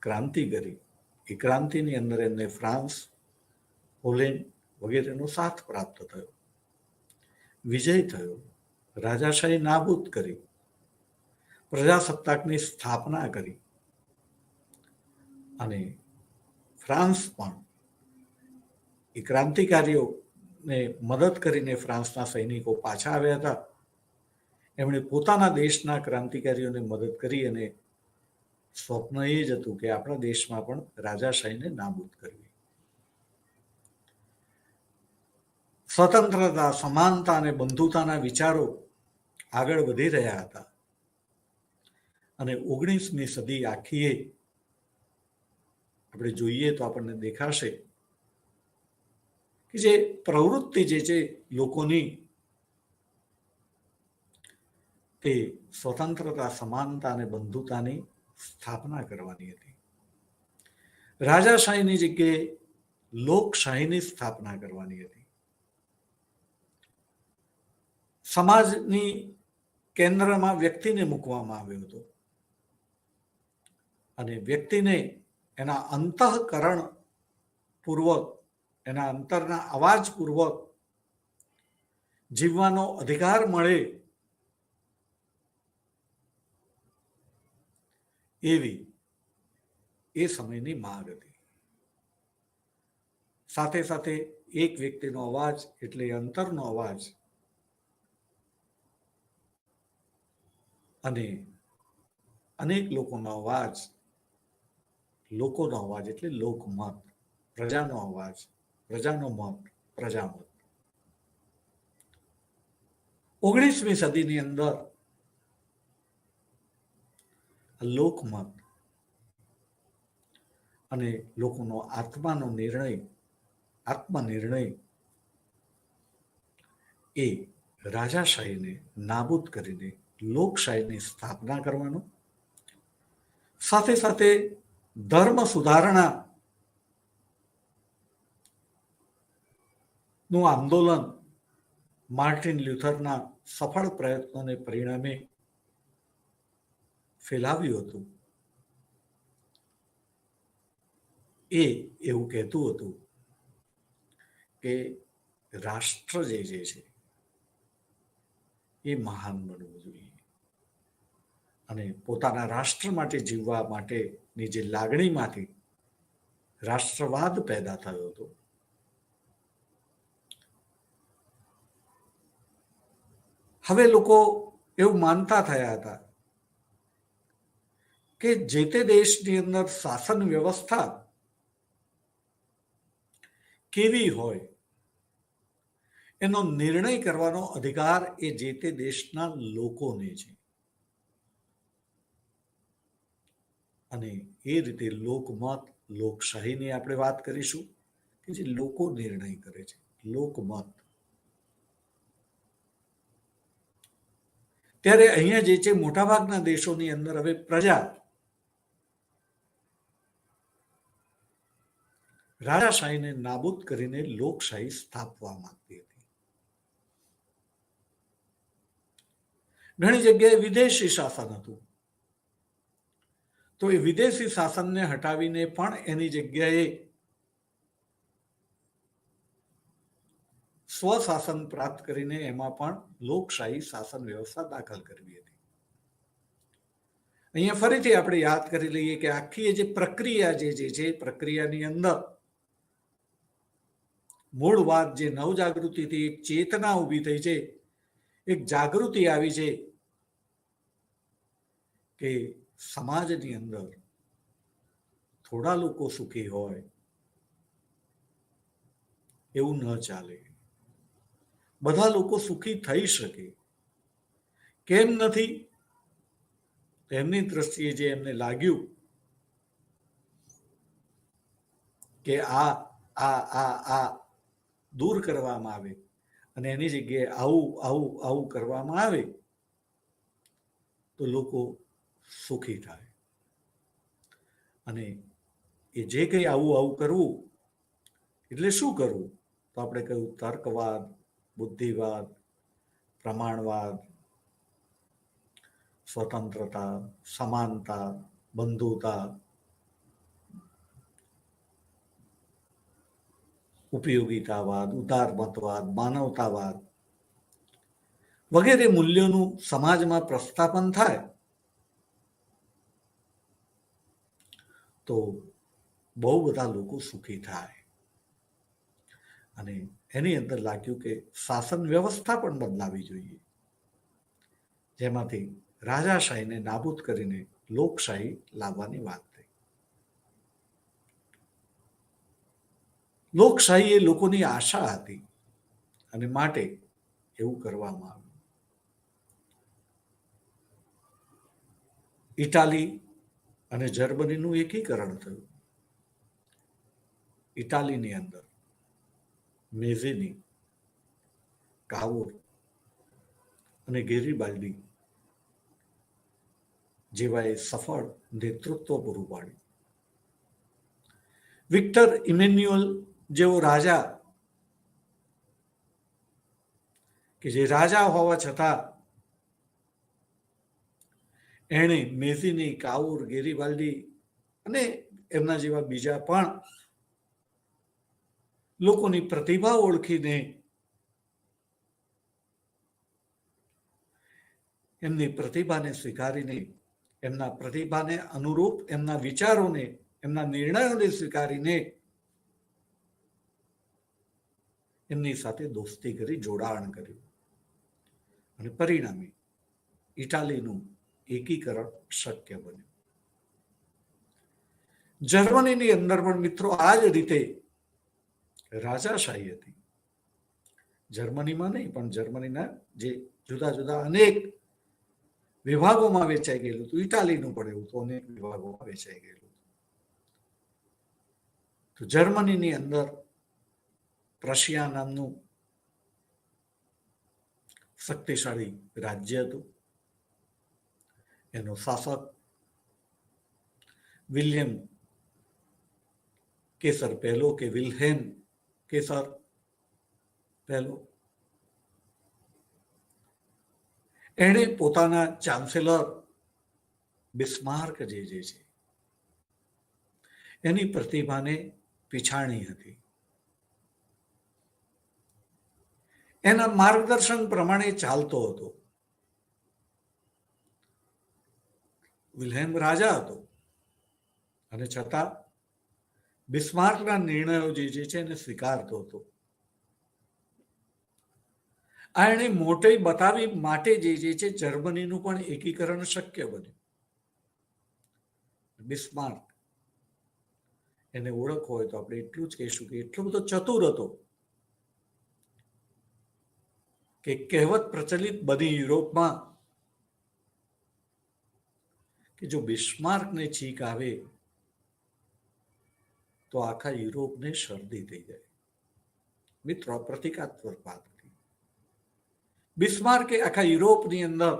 S1: ક્રાંતિ કરી. એ ક્રાંતિની અંદર એમને ફ્રાન્સ, પોલેન્ડ વગેરેનો સાથ પ્રાપ્ત થયો, વિજય થયો, રાજાશાહી નાબૂદ કરી, પ્રજાસત્તાકની સ્થાપના કરી. અને ફ્રાન્સ પણ એ ક્રાંતિકારીઓને મદદ કરીને ફ્રાન્સના સૈનિકો પાછા આવ્યા હતા. એમણે પોતાના દેશના ક્રાંતિકારીઓને મદદ કરી અને સ્વપ્ન એ જ હતું કે આપણા દેશમાં પણ રાજાશાહીને નાબૂદ કરવી. સ્વતંત્રતા, સમાનતા અને બંધુતાના વિચારો આગળ વધી રહ્યા હતા. અને 19મી સદી આખીએ આપણે જોઈએ તો આપણને દેખાશે કે જે પ્રવૃત્તિ જે છે લોકોની, તે સ્વતંત્રતા, સમાનતા અને બંધુતાની સ્થાપના કરવાની હતી. રાજાશાહીની જગ્યાએ લોકશાહીની સ્થાપના કરવાની હતી. સમાજની કેન્દ્રમાં વ્યક્તિને મૂકવામાં આવ્યો હતો અને વ્યક્તિને એના અંતઃકરણ પૂર્વક, એના અંતરના અવાજ પૂર્વક જીવવાનો અધિકાર મળે એવી એ સમયની માંગ હતી. સાથે સાથે એક વ્યક્તિનો અવાજ એટલે અંતરનો અવાજ અને અનેક લોકોનો અવાજ, લોકોનો અવાજ એટલે લોકમત, પ્રજાનો અવાજ, પ્રજાનો મત, પ્રજામત. 19મી સદીની અંદર લોકમત અને લોકોનો આત્મનિર્ણય એ રાજાશાહીને નાબૂદ કરીને લોકશાહીની સ્થાપના કરવાનો, સાથે સાથે ધર્મ સુધારણા નું આંદોલન માર્ટિન લ્યુથરના સફળ પ્રયત્નોને પરિણામે ફેલાવ્યું હતું. એ એવું કહેતું હતું કે રાષ્ટ્ર જે છે એ મહાન બનવું જોઈએ અને પોતાના રાષ્ટ્ર માટે જીવવા માટેની જે લાગણીમાંથી રાષ્ટ્રવાદ પેદા થયો હતો. હવે લોકો એવું માનતા થયા હતા કે જે તે દેશની અંદર શાસન વ્યવસ્થા કેવી હોય એનો નિર્ણય કરવાનો અધિકાર એ જે તે દેશના લોકોને છે. અને એ રીતે લોકમત, લોકશાહીની આપણે વાત કરીશું કે જે લોકો નિર્ણય કરે છે, લોકમત. ત્યારે અહીંયા જે છે મોટાભાગના દેશોની અંદર હવે પ્રજા રાજાશાહીને નાબૂદ કરીને લોકશાહી સ્થાપવા માંગતી હતી. ઘણી જગ્યાએ વિદેશી શાસન હતું, તો એ વિદેશી શાસનને હટાવીને પણ એની જગ્યાએ સ્વશાસન પ્રાપ્ત કરીને એમાં પણ લોકશાહી શાસન વ્યવસ્થા દાખલ કરવી હતી. અહીંયા ફરીથી આપણે યાદ કરી લઈએ કે આખી જે પ્રક્રિયા જે છે પ્રક્રિયાની અંદર મૂળ વાત જે નવજાગૃતિથી એક ચેતના ઊભી થઈ છે, એક જાગૃતિ આવી છે કે સમાજની અંદર થોડા લોકો સુખી હોય એવું ન ચાલે, બધા લોકો સુખી થઈ શકે. કેમ નથી? તેમની દ્રષ્ટિએ જે એમને લાગ્યું કે આ આ આ આ દૂર કરવામાં આવે અને એની જગ્યાએ આવું આવું આવું કરવામાં આવે તો લોકો સુખી થાય. અને એ જે કંઈ આવું આવું કરવું એટલે શું કરવું? તો આપણે કહ્યું તર્કવાદ, બુદ્ધિવાદ, પ્રમાણવાદ, સ્વતંત્રતા, સમાનતા, બંધુતા, ઉપયોગિતાવાદ, ઉદારમતવાદ, માનવતાવાદ વગેરે મૂલ્યોનું સમાજમાં પ્રસ્થાપન થાય તો બહુ બધા લોકો સુખી થાય. અને એની અંદર લાગ્યું કે શાસન વ્યવસ્થા પણ બદલાવી જોઈએ, જેમાંથી રાજાશાહીને નાબૂદ કરીને લોકશાહી લાવવાની વાત થઈ. લોકશાહી એ લોકોની આશા હતી અને માટે એવું કરવામાં આવ્યું. ઇટાલી અને જર્મનીનું એકીકરણ થયું. ઇટાલીની અંદર મેઝીની, કાવુર અને ગેરીબાલ્ડી જેવાએ સફળ નેતૃત્વ પૂરું પાડ્યું. વિક્ટર ઇમેન્યુઅલ જેવો રાજા કે જે રાજા હોવા છતાં એણે મેઝીની, કાવુર, ગેરીબાલ્ડી અને એમના જેવા બીજા પણ લોકોની પ્રતિભા ઓળખીને એમની પ્રતિભાને સ્વીકારીને, એમના પ્રતિભાને અનુરૂપ એમના વિચારોને, એમના નિર્ણયોને સ્વીકારીને એમની સાથે દોસ્તી કરી, જોડાણ કર્યું અને પરિણામે ઇટાલીનું એકીકરણ શક્ય બન્યું. જર્મનીની અંદર પણ મિત્રો આ જ રીતે રાજાશાહી હતી. જર્મનીમાં નહીં, પણ જર્મનીના જે જુદા જુદા અનેક વિભાગોમાં વેચાઈ ગયેલું હતું. ઇટાલીનું પણ એવું તો અનેક વિભાગોમાં વેચાઈ ગયેલું. તો જર્મનીની અંદર પ્રશિયા નામનું શક્તિશાળી રાજ્ય હતું. એનો શાસક વિલિયમ કેસર પહેલો કે વિલ્હેમ કેસર પહેલો, એણે પોતાના ચાન્સેલર બિસ્માર્ક જે છે એની પ્રતિભાને પીછાણી હતી. એના માર્ગદર્શન પ્રમાણે ચાલતો હતો. વિલ્હેમ રાજા હતો અને છતાં બિસ્માર્કના નિર્ણયો જે છે એને સ્વીકારતો હતો. આ એણે મોટે બતાવી માટે જે છે જર્મનીનું પણ એકીકરણ શક્ય બન્યું. બિસ્માર્ક એને ઓળખ હોય તો આપણે એટલું જ કહીશું કે એટલો બધો ચતુર હતો કે કહેવત પ્રચલિત બની યુરોપમાં કે જો બિસ્માર્કને છીંક આવે તો આખા યુરોપને શરદી થઈ જાય. મિત્રો, પ્રતિકાત્મક વાત હતી. બિસ્માર્કે આખા યુરોપની અંદર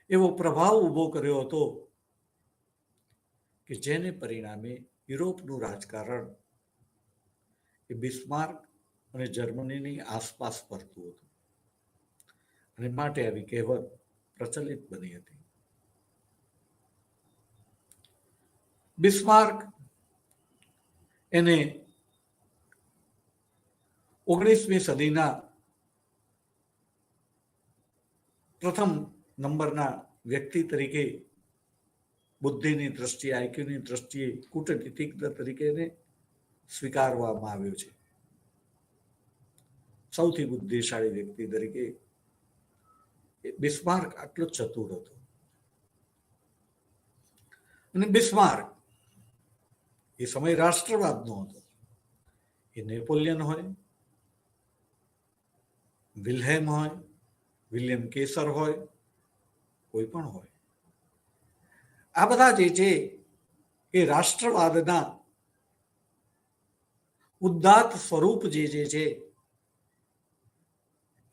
S1: એવો પ્રભાવ ઉભો કર્યો હતો કે જેને પરિણામે યુરોપનું રાજકારણ એ બિસ્માર્ક અને જર્મનીની આસપાસ ફરતું હતું અને માટે આવી કહેવત પ્રચલિત બની હતી. બિસ્માર્ક એને 19મી સદીના પ્રથમ નંબરના વ્યક્તિ તરીકે, બુદ્ધિની દ્રષ્ટિએ, આઈક્યુની દ્રષ્ટિએ કૂટનીતિજ્ઞ તરીકે એને સ્વીકારવામાં આવ્યો છે. સૌથી બુદ્ધિશાળી વ્યક્તિ તરીકે બિસ્માર્ક આટલો ચતુર હતો. અને બિસ્માર્ક એ સમય રાષ્ટ્રવાદનો હતો. એ નેપોલિયન હોય, વિલ્હેમ હોય, વિલિયમ કેસર હોય, કોઈ પણ હોય, આ બધા જે છે એ રાષ્ટ્રવાદના ઉદાત્ત સ્વરૂપ જે છે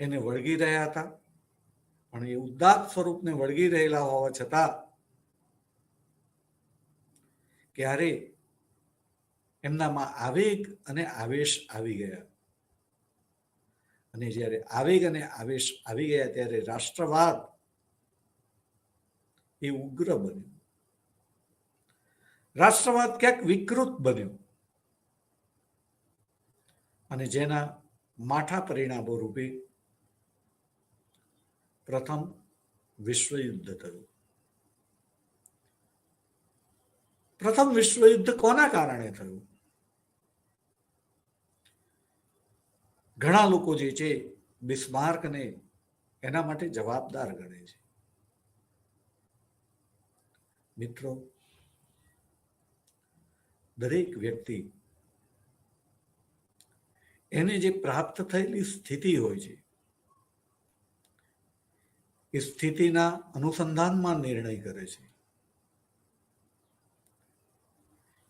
S1: એને વળગી રહ્યા હતા. પણ એ ઉદાત્ત સ્વરૂપને વળગી રહેલા હોવા છતાં ક્યારે એમનામાં આવેગ અને આવેશ આવી ગયા. અને જ્યારે આવેગ અને આવેશ આવી ગયા ત્યારે રાષ્ટ્રવાદ એ ઉગ્ર બન્યો. રાષ્ટ્રવાદ ક્યાંક વિકૃત બન્યો અને જેના માઠા પરિણામો રૂપે પ્રથમ વિશ્વયુદ્ધ થયું. પ્રથમ વિશ્વયુદ્ધ કોના કારણે થયું? ઘણા લોકો જે છે બિસ્માર્કને એના માટે જવાબદાર ગણે છે. મિત્રો, દરેક વ્યક્તિ એને જે પ્રાપ્ત થયેલી સ્થિતિ હોય છે એ સ્થિતિના અનુસંધાનમાં નિર્ણય કરે છે.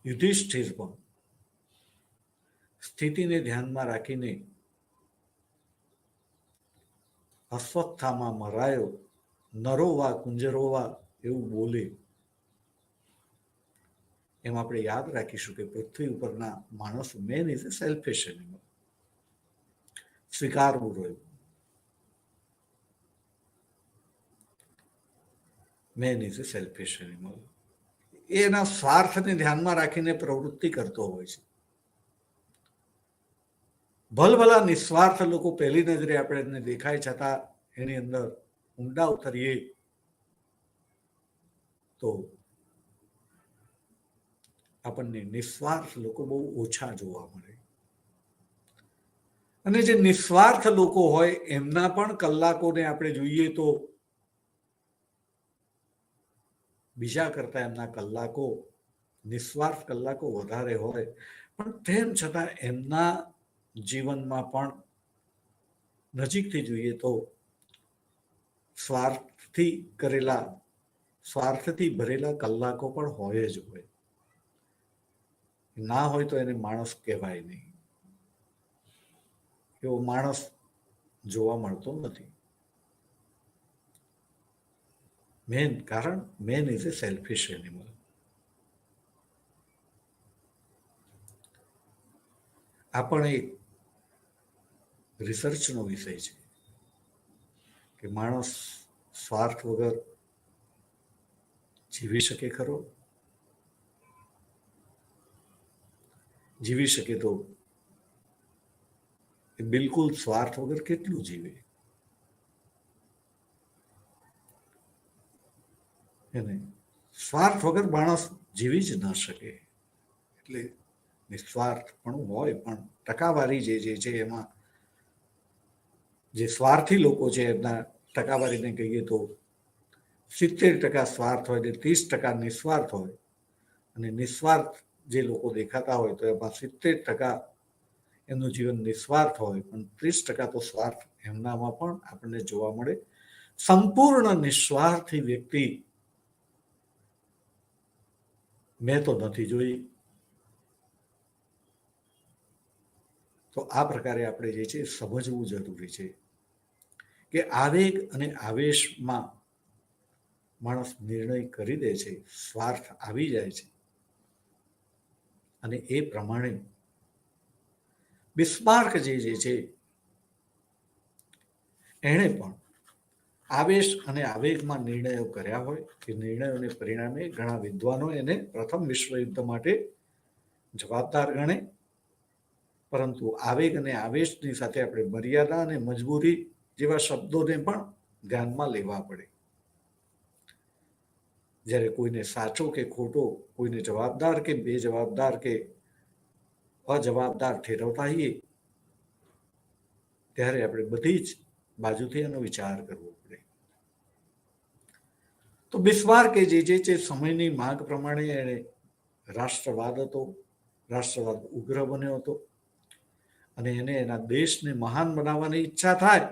S1: યુધિષ્ઠિર પણ સ્થિતિને ધ્યાનમાં રાખીને અશ્વત્થામા મરાયો નરોવા કુંજરોવા એવું બોલે. એમ આપણે યાદ રાખીશું કે પૃથ્વી ઉપરના માણસ main is A selfish animal. સ્વીકારવું રહ્યું. Main is A selfish animal. એના સ્વાર્થને ધ્યાનમાં રાખીને પ્રવૃત્તિ કરતો હોય છે. ભલભલા નિસ્વાર્થ લોકો પહેલી નજરે આપણે દેખાય છતાં એની અંદર ઊંડા ઉતરીએ તો આપણને નિસ્વાર્થ લોકો બહુ ઓછા જોવા મળે. અને જે નિસ્વાર્થ લોકો હોય એમના પણ કલાકોને આપણે જોઈએ તો બીજા કરતા એમના કલાકો, નિસ્વાર્થ કલાકો વધારે હોય, પણ તેમ છતાં એમના જીવનમાં પણ નજીકથી જોઈએ તો સ્વાર્થથી ભરેલા કલાકો પણ હોય જ હોય. ના હોય તો એને માણસ કહેવાય નહીં. એવો માણસ જોવા મળતો નથી. Main is A selfish animal. આ પણ એક રિસર્ચનો વિષય છે કે માણસ સ્વાર્થ વગર જીવી શકે ખરો? જીવી શકે તો એ બિલકુલ સ્વાર્થ વગર કેટલું જીવે? એને સ્વાર્થ વગર માણસ જીવી જ ન શકે. એટલે નિસ્વાર્થ પણ હોય, પણ ટકાવારી જે છે એમાં જે સ્વાર્થી લોકો છે એમના ટકાવારીને કહીએ તો 70% સ્વાર્થ હોય ને 30% નિસ્વાર્થ હોય. અને નિસ્વાર્થ જે લોકો દેખાતા હોય તો એમાં 70% એમનું જીવન નિસ્વાર્થ હોય, પણ 30% તો સ્વાર્થ એમનામાં પણ આપણને જોવા મળે. સંપૂર્ણ નિસ્વાર્થી વ્યક્તિ મેં તો નથી જોઈ. તો આ પ્રકારે આપણે જે છે સમજવું જરૂરી છે કે આવેગ અને આવેશમાં માણસ નિર્ણય કરી દે છે, સ્વાર્થ આવી જાય છે. અને એ પ્રમાણે બિસ્માર્ક જે છે એણે પણ આવેશ અને આવેગમાં નિર્ણયો કર્યા હોય. એ નિર્ણયોને પરિણામે ઘણા વિદ્વાનો એને પ્રથમ વિશ્વયુદ્ધ માટે જવાબદાર ગણે. પરંતુ આવેગ અને આવેશની સાથે આપણે મર્યાદા અને મજબૂરી જેવા શબ્દોને પણ ધ્યાનમાં લેવા પડે. જ્યારે કોઈને સાચો કે ખોટો, કોઈને જવાબદાર કે બેજવાબદાર કે અજવાબદાર ઠેરવતા હોઈએ ત્યારે આપણે બધી જ બાજુથી એનો વિચાર કરવો પડે. તો બિસ્માર્કે જે સમયની માંગ પ્રમાણે એણે રાષ્ટ્રવાદ હતો, રાષ્ટ્રવાદ ઉગ્ર બન્યો હતો અને એને એના દેશને મહાન બનાવવાની ઈચ્છા થાય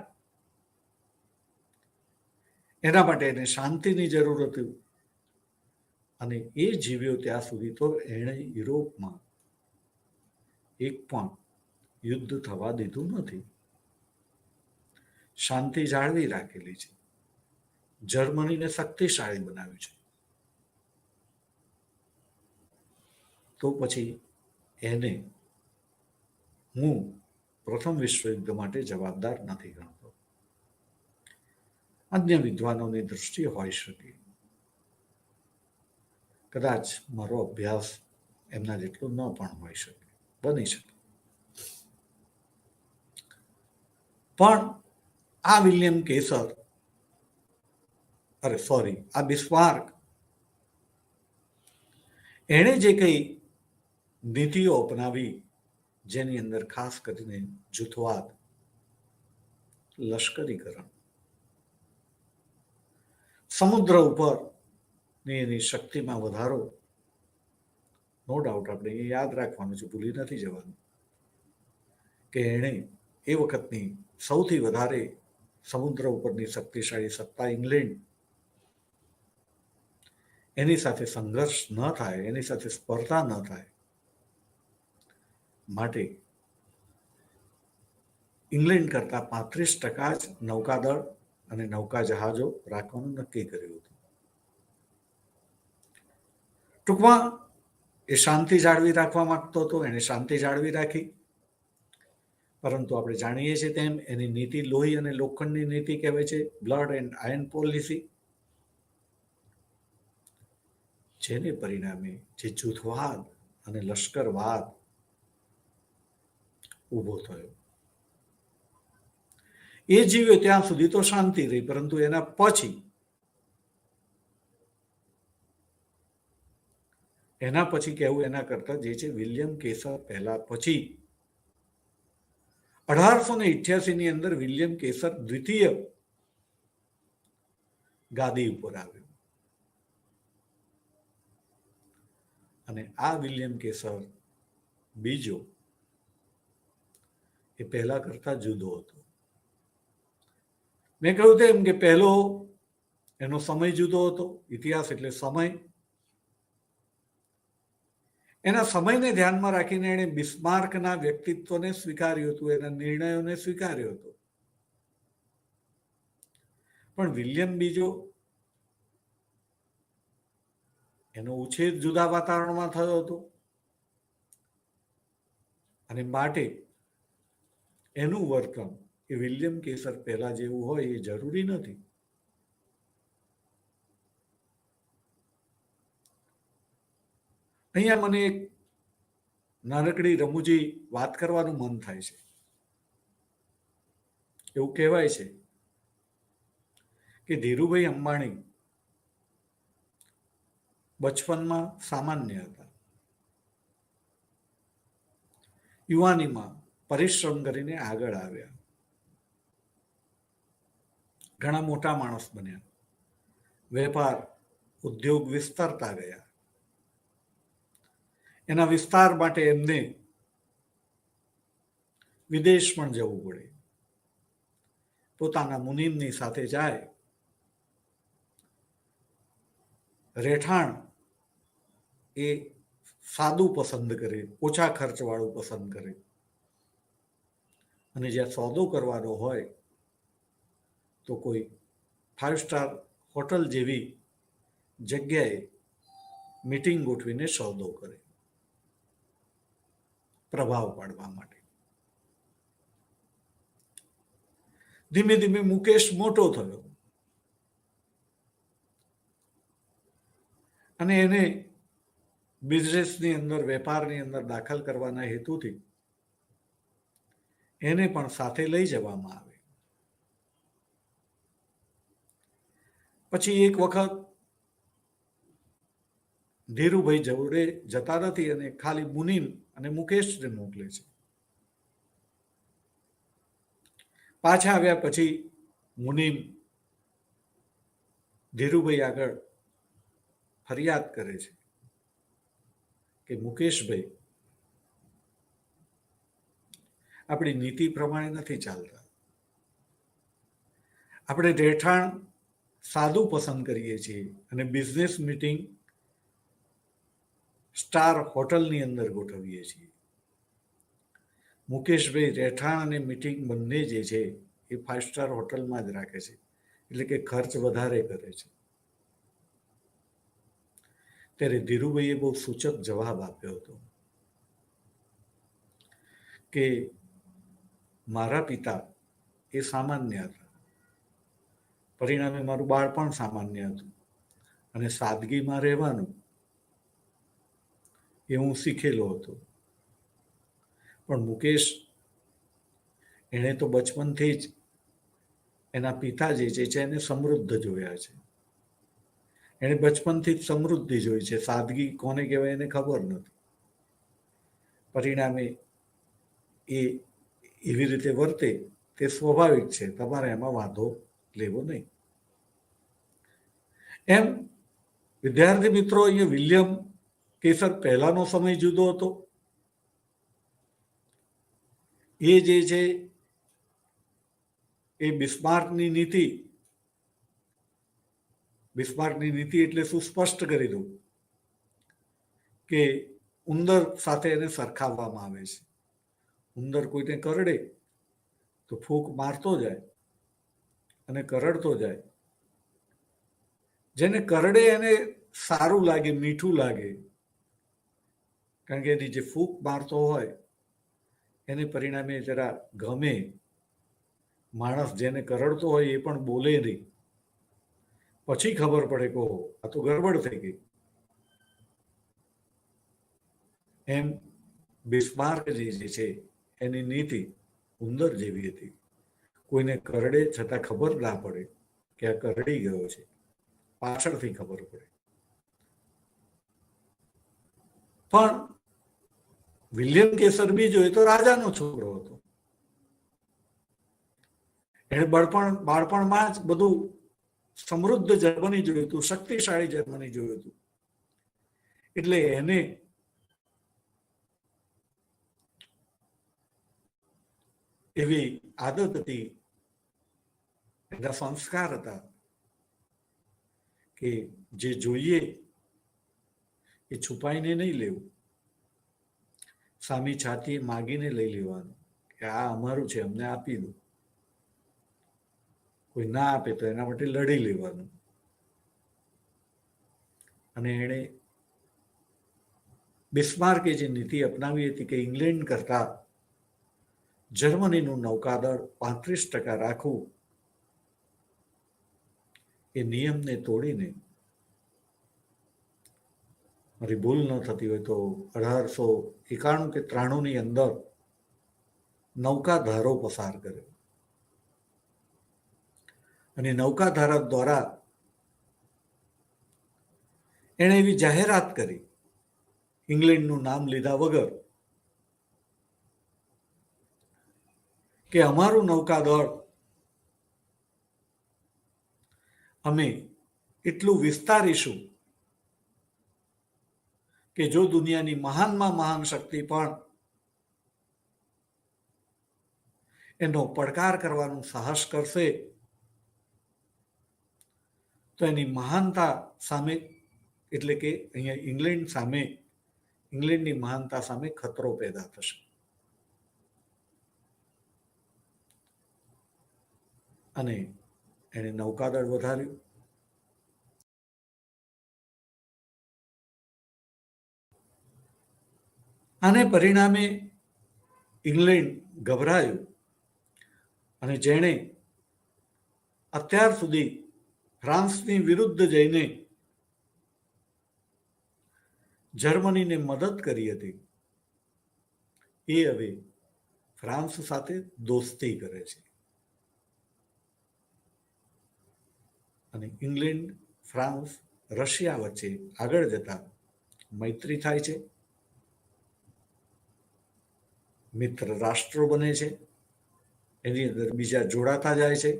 S1: એના માટે એને શાંતિની જરૂર હતી અને એ જીવ્યો ત્યાં સુધી તો એણે યુરોપમાં એક પણ યુદ્ધ થવા દીધું નથી, શાંતિ જાળવી રાખેલી છે, જર્મનીને શક્તિશાળી બનાવ્યું છે. તો પછી એને હું પ્રથમ વિશ્વયુદ્ધ માટે જવાબદાર નથી ગણતો. અન્ય વિદ્વાનોની દૃષ્ટિ હોઈ શકે, કદાચ મારો અભ્યાસ એમના જેટલો ન પણ હોઈ શકે, બની શકે. પણ આ વિલિયમ કેસર આ બિસ્માર્ક એણે જે કઈ નીતિઓ અપનાવી જેની અંદર ખાસ કરીને જૂથવાદ, લશ્કરીકરણ, સમુદ્ર ઉપરની એની શક્તિમાં વધારો, નો ડાઉટ આપણે એ યાદ રાખવાનું છે, ભૂલી નથી જવાનું કે એણે એ વખતની સૌથી વધારે સમુદ્ર ઉપરની શક્તિશાળી સત્તા ઇંગ્લેન્ડ એની સાથે સંઘર્ષ ન થાય, એની સાથે સ્પર્ધા ન થાય માટે ઇંગ્લેન્ડ કરતા 35% જ નૌકાદળ અને નૌકા જહાજો રાખવાનું નક્કી કર્યું હતું. ટૂંકમાં એ શાંતિ જાળવી રાખવા માંગતો હતો, એને શાંતિ જાળવી રાખી. પરંતુ આપણે જાણીએ છીએ તેમ એની નીતિ લોહી અને લોખંડની નીતિ કહેવાય છે, બ્લડ એન્ડ આયર્ન પોલિસી, જેને પરિણામે જે જૂથવાદ અને લશ્કરવાદ ઊભો થયો. એ જીવ્યો ત્યાં સુધી તો શાંતિ રહી, પરંતુ એના પછી કહેવું એના કરતા જે છે વિલિયમ કેસર પહેલા પછી 1888 ની અંદર વિલિયમ કેસર દ્વિતીય ગાદી ઉપર આવ્યો અને આ વિલિયમ કેસર બીજો એ પહેલા કરતા જુદો હતો. મેં કહ્યું તેમ કે પહેલો એનો સમય જુદો હતો, ઇતિહાસ એટલે સમય. એના સમયને ધ્યાનમાં રાખીને એણે બિસ્માર્કના વ્યક્તિત્વને સ્વીકાર્યું હતું, એના નિર્ણયોને સ્વીકાર્યો હતો. પણ વિલિયમ બીજો એનો ઉછેર જુદા વાતાવરણમાં થયો હતો અને માટે એનું વર્તન એ વિલિયમ કેસર પહેલા જેવું હોય એ જરૂરી નથી. અહીંયા મને એક નાનકડી રમૂજી વાત કરવાનું મન થાય છે. એવું કહેવાય છે કે ધીરુભાઈ અંબાણી બચપનમાં સામાન્ય હતા, યુવાનીમાં પરિશ્રમ કરીને આગળ આવ્યા, ઘણા મોટા માણસ બન્યા, વેપાર ઉદ્યોગ વિસ્તરતા ગયા. એના વિસ્તાર માટે એમને વિદેશ પણ જવું પડે. પોતાના મુનિમની સાથે જાય, રહેઠાણ એ સાદું પસંદ કરે, ઓછા ખર્ચવાળું પસંદ કરે અને જ્યાં સોદો કરવાનો હોય તો કોઈ 5 સ્ટાર હોટલ જેવી જગ્યાએ મીટિંગ ગોઠવીને સોદો કરે, પ્રભાવ પાડવા માટે. ધીમે ધીમે મુકેશ મોટો થયો અને એને બિઝનેસની અંદર, વેપારની અંદર દાખલ કરવાના હેતુથી એને પણ સાથે લઈ જવામાં આવે. પછી એક વખત ધીરુભાઈ જોડે જતા નથી અને ખાલી મુનિમ અને મુકેશને મોકલે છે. પાછા આવ્યા પછી મુનિમ ધીરુભાઈ આગળ ફરિયાદ કરે છે કે મુકેશભાઈ, આપણી નીતિ પ્રમાણે નથી ચાલતા. આપણે રહેઠાણ સાદું પસંદ કરીએ છીએ અને બિઝનેસ મીટિંગ સ્ટાર હોટલની અંદર ગોઠવીએ છીએ. મુકેશભાઈ રહેઠાણ અને મીટિંગ બંને જે છે એ 5 સ્ટાર હોટલમાં જ રાખે છે, એટલે કે ખર્ચ વધારે કરે છે. ત્યારે ધીરુભાઈએ બહુ સૂચક જવાબ આપ્યો હતો કે મારા પિતા એ સામાન્ય હતા, પરિણામે મારું બાળપણ સામાન્ય હતું અને સાદગીમાં રહેવાનું એ હું શીખેલો હતો. પણ મુકેશ, એણે તો બચપનથી જ એના પિતા જે છે એને સમૃદ્ધ જોયા છે. એણે બચપનથી જ સમૃદ્ધિ જોઈ છે. સાદગી કોને કહેવાય એને ખબર નથી. પરિણામે એ એવી રીતે વર્તે તે સ્વાભાવિક છે, તમારે એમાં વાંધો લેવો નહીં. એમ વિદ્યાર્થી મિત્રો, અહીંયા વિલિયમ કેસર પહેલાનો સમય જુદો હતો. એ જે છે એ બિસ્માર્કની નીતિ એટલે શું સ્પષ્ટ કરી દઉં કે ઉંદર સાથે એને સરખાવવામાં આવે છે. ઉંદર કોઈને કરડે તો ફૂંક મારતો જાય અને કરડતો જાય. જેને કરડે એને સારું લાગે, મીઠું લાગે, કારણ કે એની જે ફૂંક મારતો હોય એને પરિણામે જરા ગમે. માણસ જેને કરડતો હોય એ પણ બોલે નહીં. પછી ખબર પડે કે ઓહો, આ તો ગડબડ થઈ ગઈ. એમ બિસ્માર્ક જે છે એની નીતિ ઉંદર જેવી હતી. કોઈને કરડે છતાં ખબર ના પડે કે આ કરડી ગયો છે, પાછળથી ખબર પડે. પણ વિલિયમ કેસર બીજો એ તો રાજાનો છોકરો હતો. એને બાળપણમાં જ બધું સમૃદ્ધ જર્મની જોયું હતું, શક્તિશાળી જર્મની જોયું હતું. એટલે એને એવી આદત હતી, એના સંસ્કાર હતા કે જે જોઈએ એ છુપાઈને નહીં લેવું, સામી છાતી માગીને લઈ લેવાનું કે આ અમારું છે, અમને આપી દો. કોઈ ના આપે તો એના માટે લડી લેવાનું. અને એણે બિસ્માર્કે જે નીતિ અપનાવી હતી કે ઇંગ્લેન્ડ કરતા જર્મનીનું નૌકાદળ 35% રાખવું, એ નિયમને તોડીને, મારી ભૂલ ન થતી હોય તો 1891 કે 93 અંદર નૌકાધારો પસાર કર્યો. અને નૌકાધારા દ્વારા એણે એવી જાહેરાત કરી, ઇંગ્લેન્ડનું નામ લીધા વગર, કે અમારું નૌકાદળ અમે એટલું વિસ્તારીશું કે જો દુનિયાની મહાનમાં મહાન શક્તિ પણ એનો પડકાર કરવાનું સાહસ કરશે તો એની મહાનતા સામે, એટલે કે અહીંયા ઇંગ્લેન્ડ સામે, ઇંગ્લેન્ડની મહાનતા સામે ખતરો પેદા થશે. અને એણે નૌકાદળ વધાર્યું. આને પરિણામે ઇંગ્લેન્ડ ગભરાયું અને જેણે અત્યાર સુધી ફ્રાન્સની વિરુદ્ધ જઈને જર્મનીને મદદ કરી હતી, એ હવે ફ્રાન્સ સાથે દોસ્તી કરે છે. અને ઇંગ્લેન્ડ, ફ્રાન્સ, રશિયા વચ્ચે આગળ જતા મૈત્રી થાય છે, મિત્ર રાષ્ટ્રો બને છે, એની અંદર બીજા જોડાતા જાય છે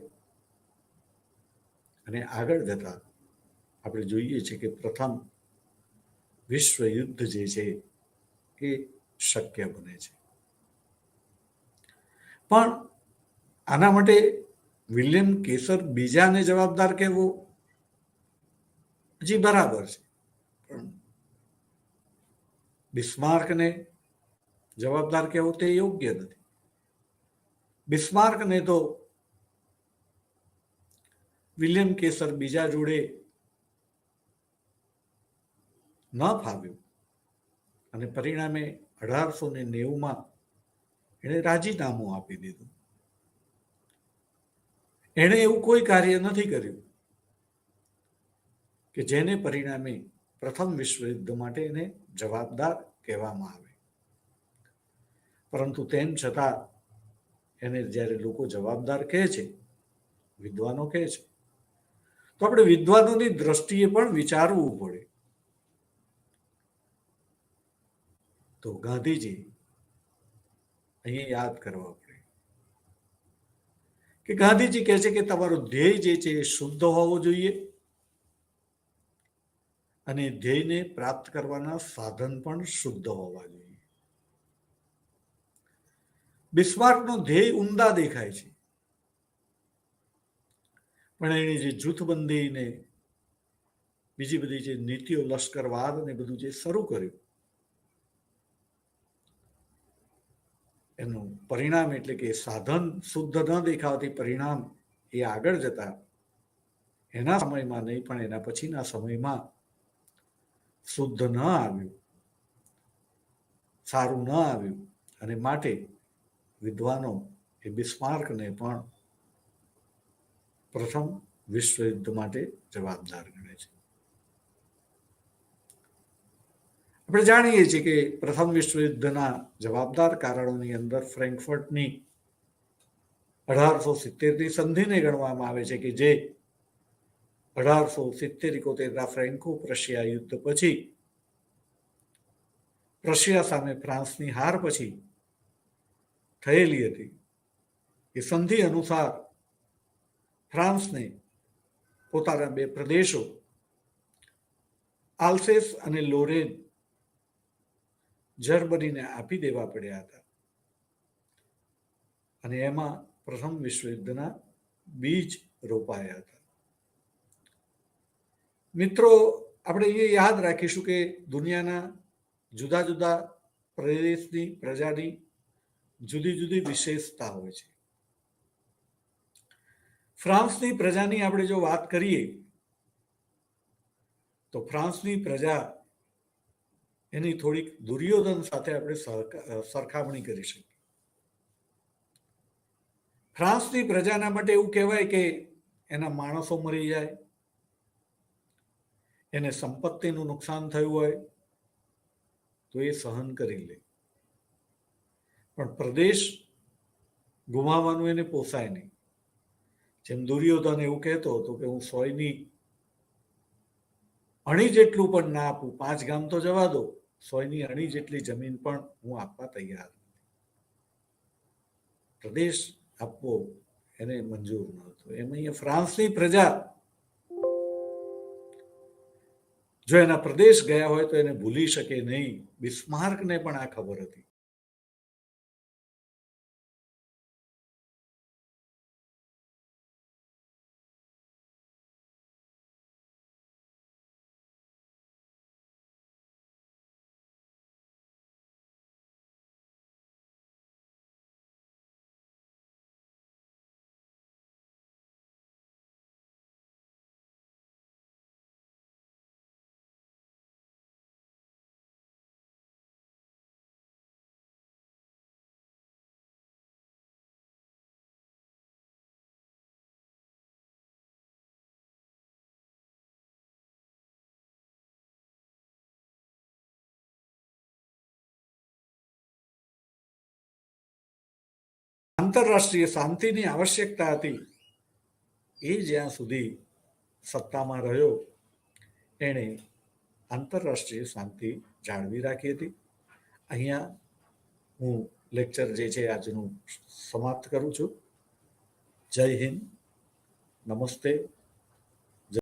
S1: અને આગળ જતા આપણે જોઈએ છીએ કે પ્રથમ વિશ્વ યુદ્ધ જે છે એ શક્ય બને છે. પણ આના માટે વિલિયમ કેસર બીજાને જવાબદાર કહેવો હજી બરાબર છે, પણ બિસ્માર્કને જવાબદાર કહેવો તે યોગ્ય નથી. બિસ્માર્કને તો વિલિયમ કેસર બીજા જોડે ન ફાવ્યું અને પરિણામે 1890માં એણે રાજીનામું આપી દીધું. એણે એવું કોઈ કાર્ય નથી કર્યું કે જેને પરિણામે પ્રથમ વિશ્વયુદ્ધ માટે એને જવાબદાર કહેવામાં આવે. પરંતુ તેમ છતાં એને જ્યારે લોકો જવાબદાર કહે છે, વિદ્વાનો કહે છે, તો આપણે વિદ્વાનોની દ્રષ્ટિએ પણ વિચારવું પડે. તો ગાંધીજી અહીંયા યાદ કરવા પડે કે ગાંધીજી કહે છે કે તમારો ધ્યેય જે છે એ શુદ્ધ હોવો જોઈએ અને ધ્યેયને પ્રાપ્ત કરવાના સાધન પણ શુદ્ધ હોવા જોઈએ. બિસ્માર્કનો ધ્યેય ઉમદા દેખાય છે, પણ એની જે જૂથબંધી ને બીજી બધી જે નીતિઓ, લશ્કરવાદ ને બધું જે શરૂ કર્યું, એનું પરિણામ એટલે કે સાધન શુદ્ધ ન દેખાવાથી પરિણામ એ આગળ જતા એના સમયમાં નહીં પણ એના પછીના સમયમાં શુદ્ધ ન આવ્યું, સારું ન આવ્યું અને માટે વિદ્વાનો એ બિસ્માર્કને પણ પ્રથમ વિશ્વયુદ્ધ માટે જવાબદાર ગણે છે. આપણે જાણીએ છીએ કે પ્રથમ વિશ્વયુદ્ધના જવાબદાર કારણોની અંદર ફ્રેન્કફર્ટની 1870ની સંધિને ગણવામાં આવે છે કે જે 1870-71ના ફ્રેન્કો પ્રશિયા યુદ્ધ પછી, પ્રશિયા સામે ફ્રાન્સની હાર પછી થયેલી હતી. એ સંધિ અનુસાર ફ્રાન્સને પોતાના બે પ્રદેશો આલ્સેસ અને લોરેન જર્મનીને આપી દેવા પડ્યા હતા અને એમાં પ્રથમ વિશ્વયુદ્ધના બીજ રોપાયા હતા. મિત્રો, આપણે એ યાદ રાખીશું કે દુનિયાના જુદા જુદા પ્રદેશની પ્રજાની જુદી જુદી વિશેષતા હોય છે. ફ્રાન્સની પ્રજાની આપણે જો વાત કરીએ તો ફ્રાન્સની પ્રજા એની થોડીક દુર્યોધન સાથે આપણે સરખામણી કરી શકીએ. ફ્રાન્સની પ્રજાના માટે એવું કહેવાય કે એના માણસો મરી જાય, એને સંપત્તિનું નુકસાન થયું હોય તો એ સહન કરી લે, પણ પ્રદેશ ગુમાવવાનું એને પોસાય નહીં. જેમ દુર્યોધન એવું કહેતો હતો કે હું 100ની અણી જેટલું પણ ના આપું, 5 ગામ તો જવા દો, 100ની અણી જેટલી જમીન પણ હું આપવા તૈયાર નથી. પ્રદેશ આપવો એને મંજૂર ન હતો. એમ અહીંયા ફ્રાન્સની પ્રજા જો એના પ્રદેશ ગયા હોય તો એને ભૂલી શકે નહીં. બિસ્માર્કને પણ આ ખબર હતી. આંતરરાષ્ટ્રીય શાંતિની આવશ્યકતા હતી એ જ્યાં સુધી સત્તામાં રહ્યો એણે આંતરરાષ્ટ્રીય શાંતિ જાળવી રાખી હતી. અહીંયા હું લેક્ચર જે છે આજનું સમાપ્ત કરું છું. જય હિન્દ, નમસ્તે.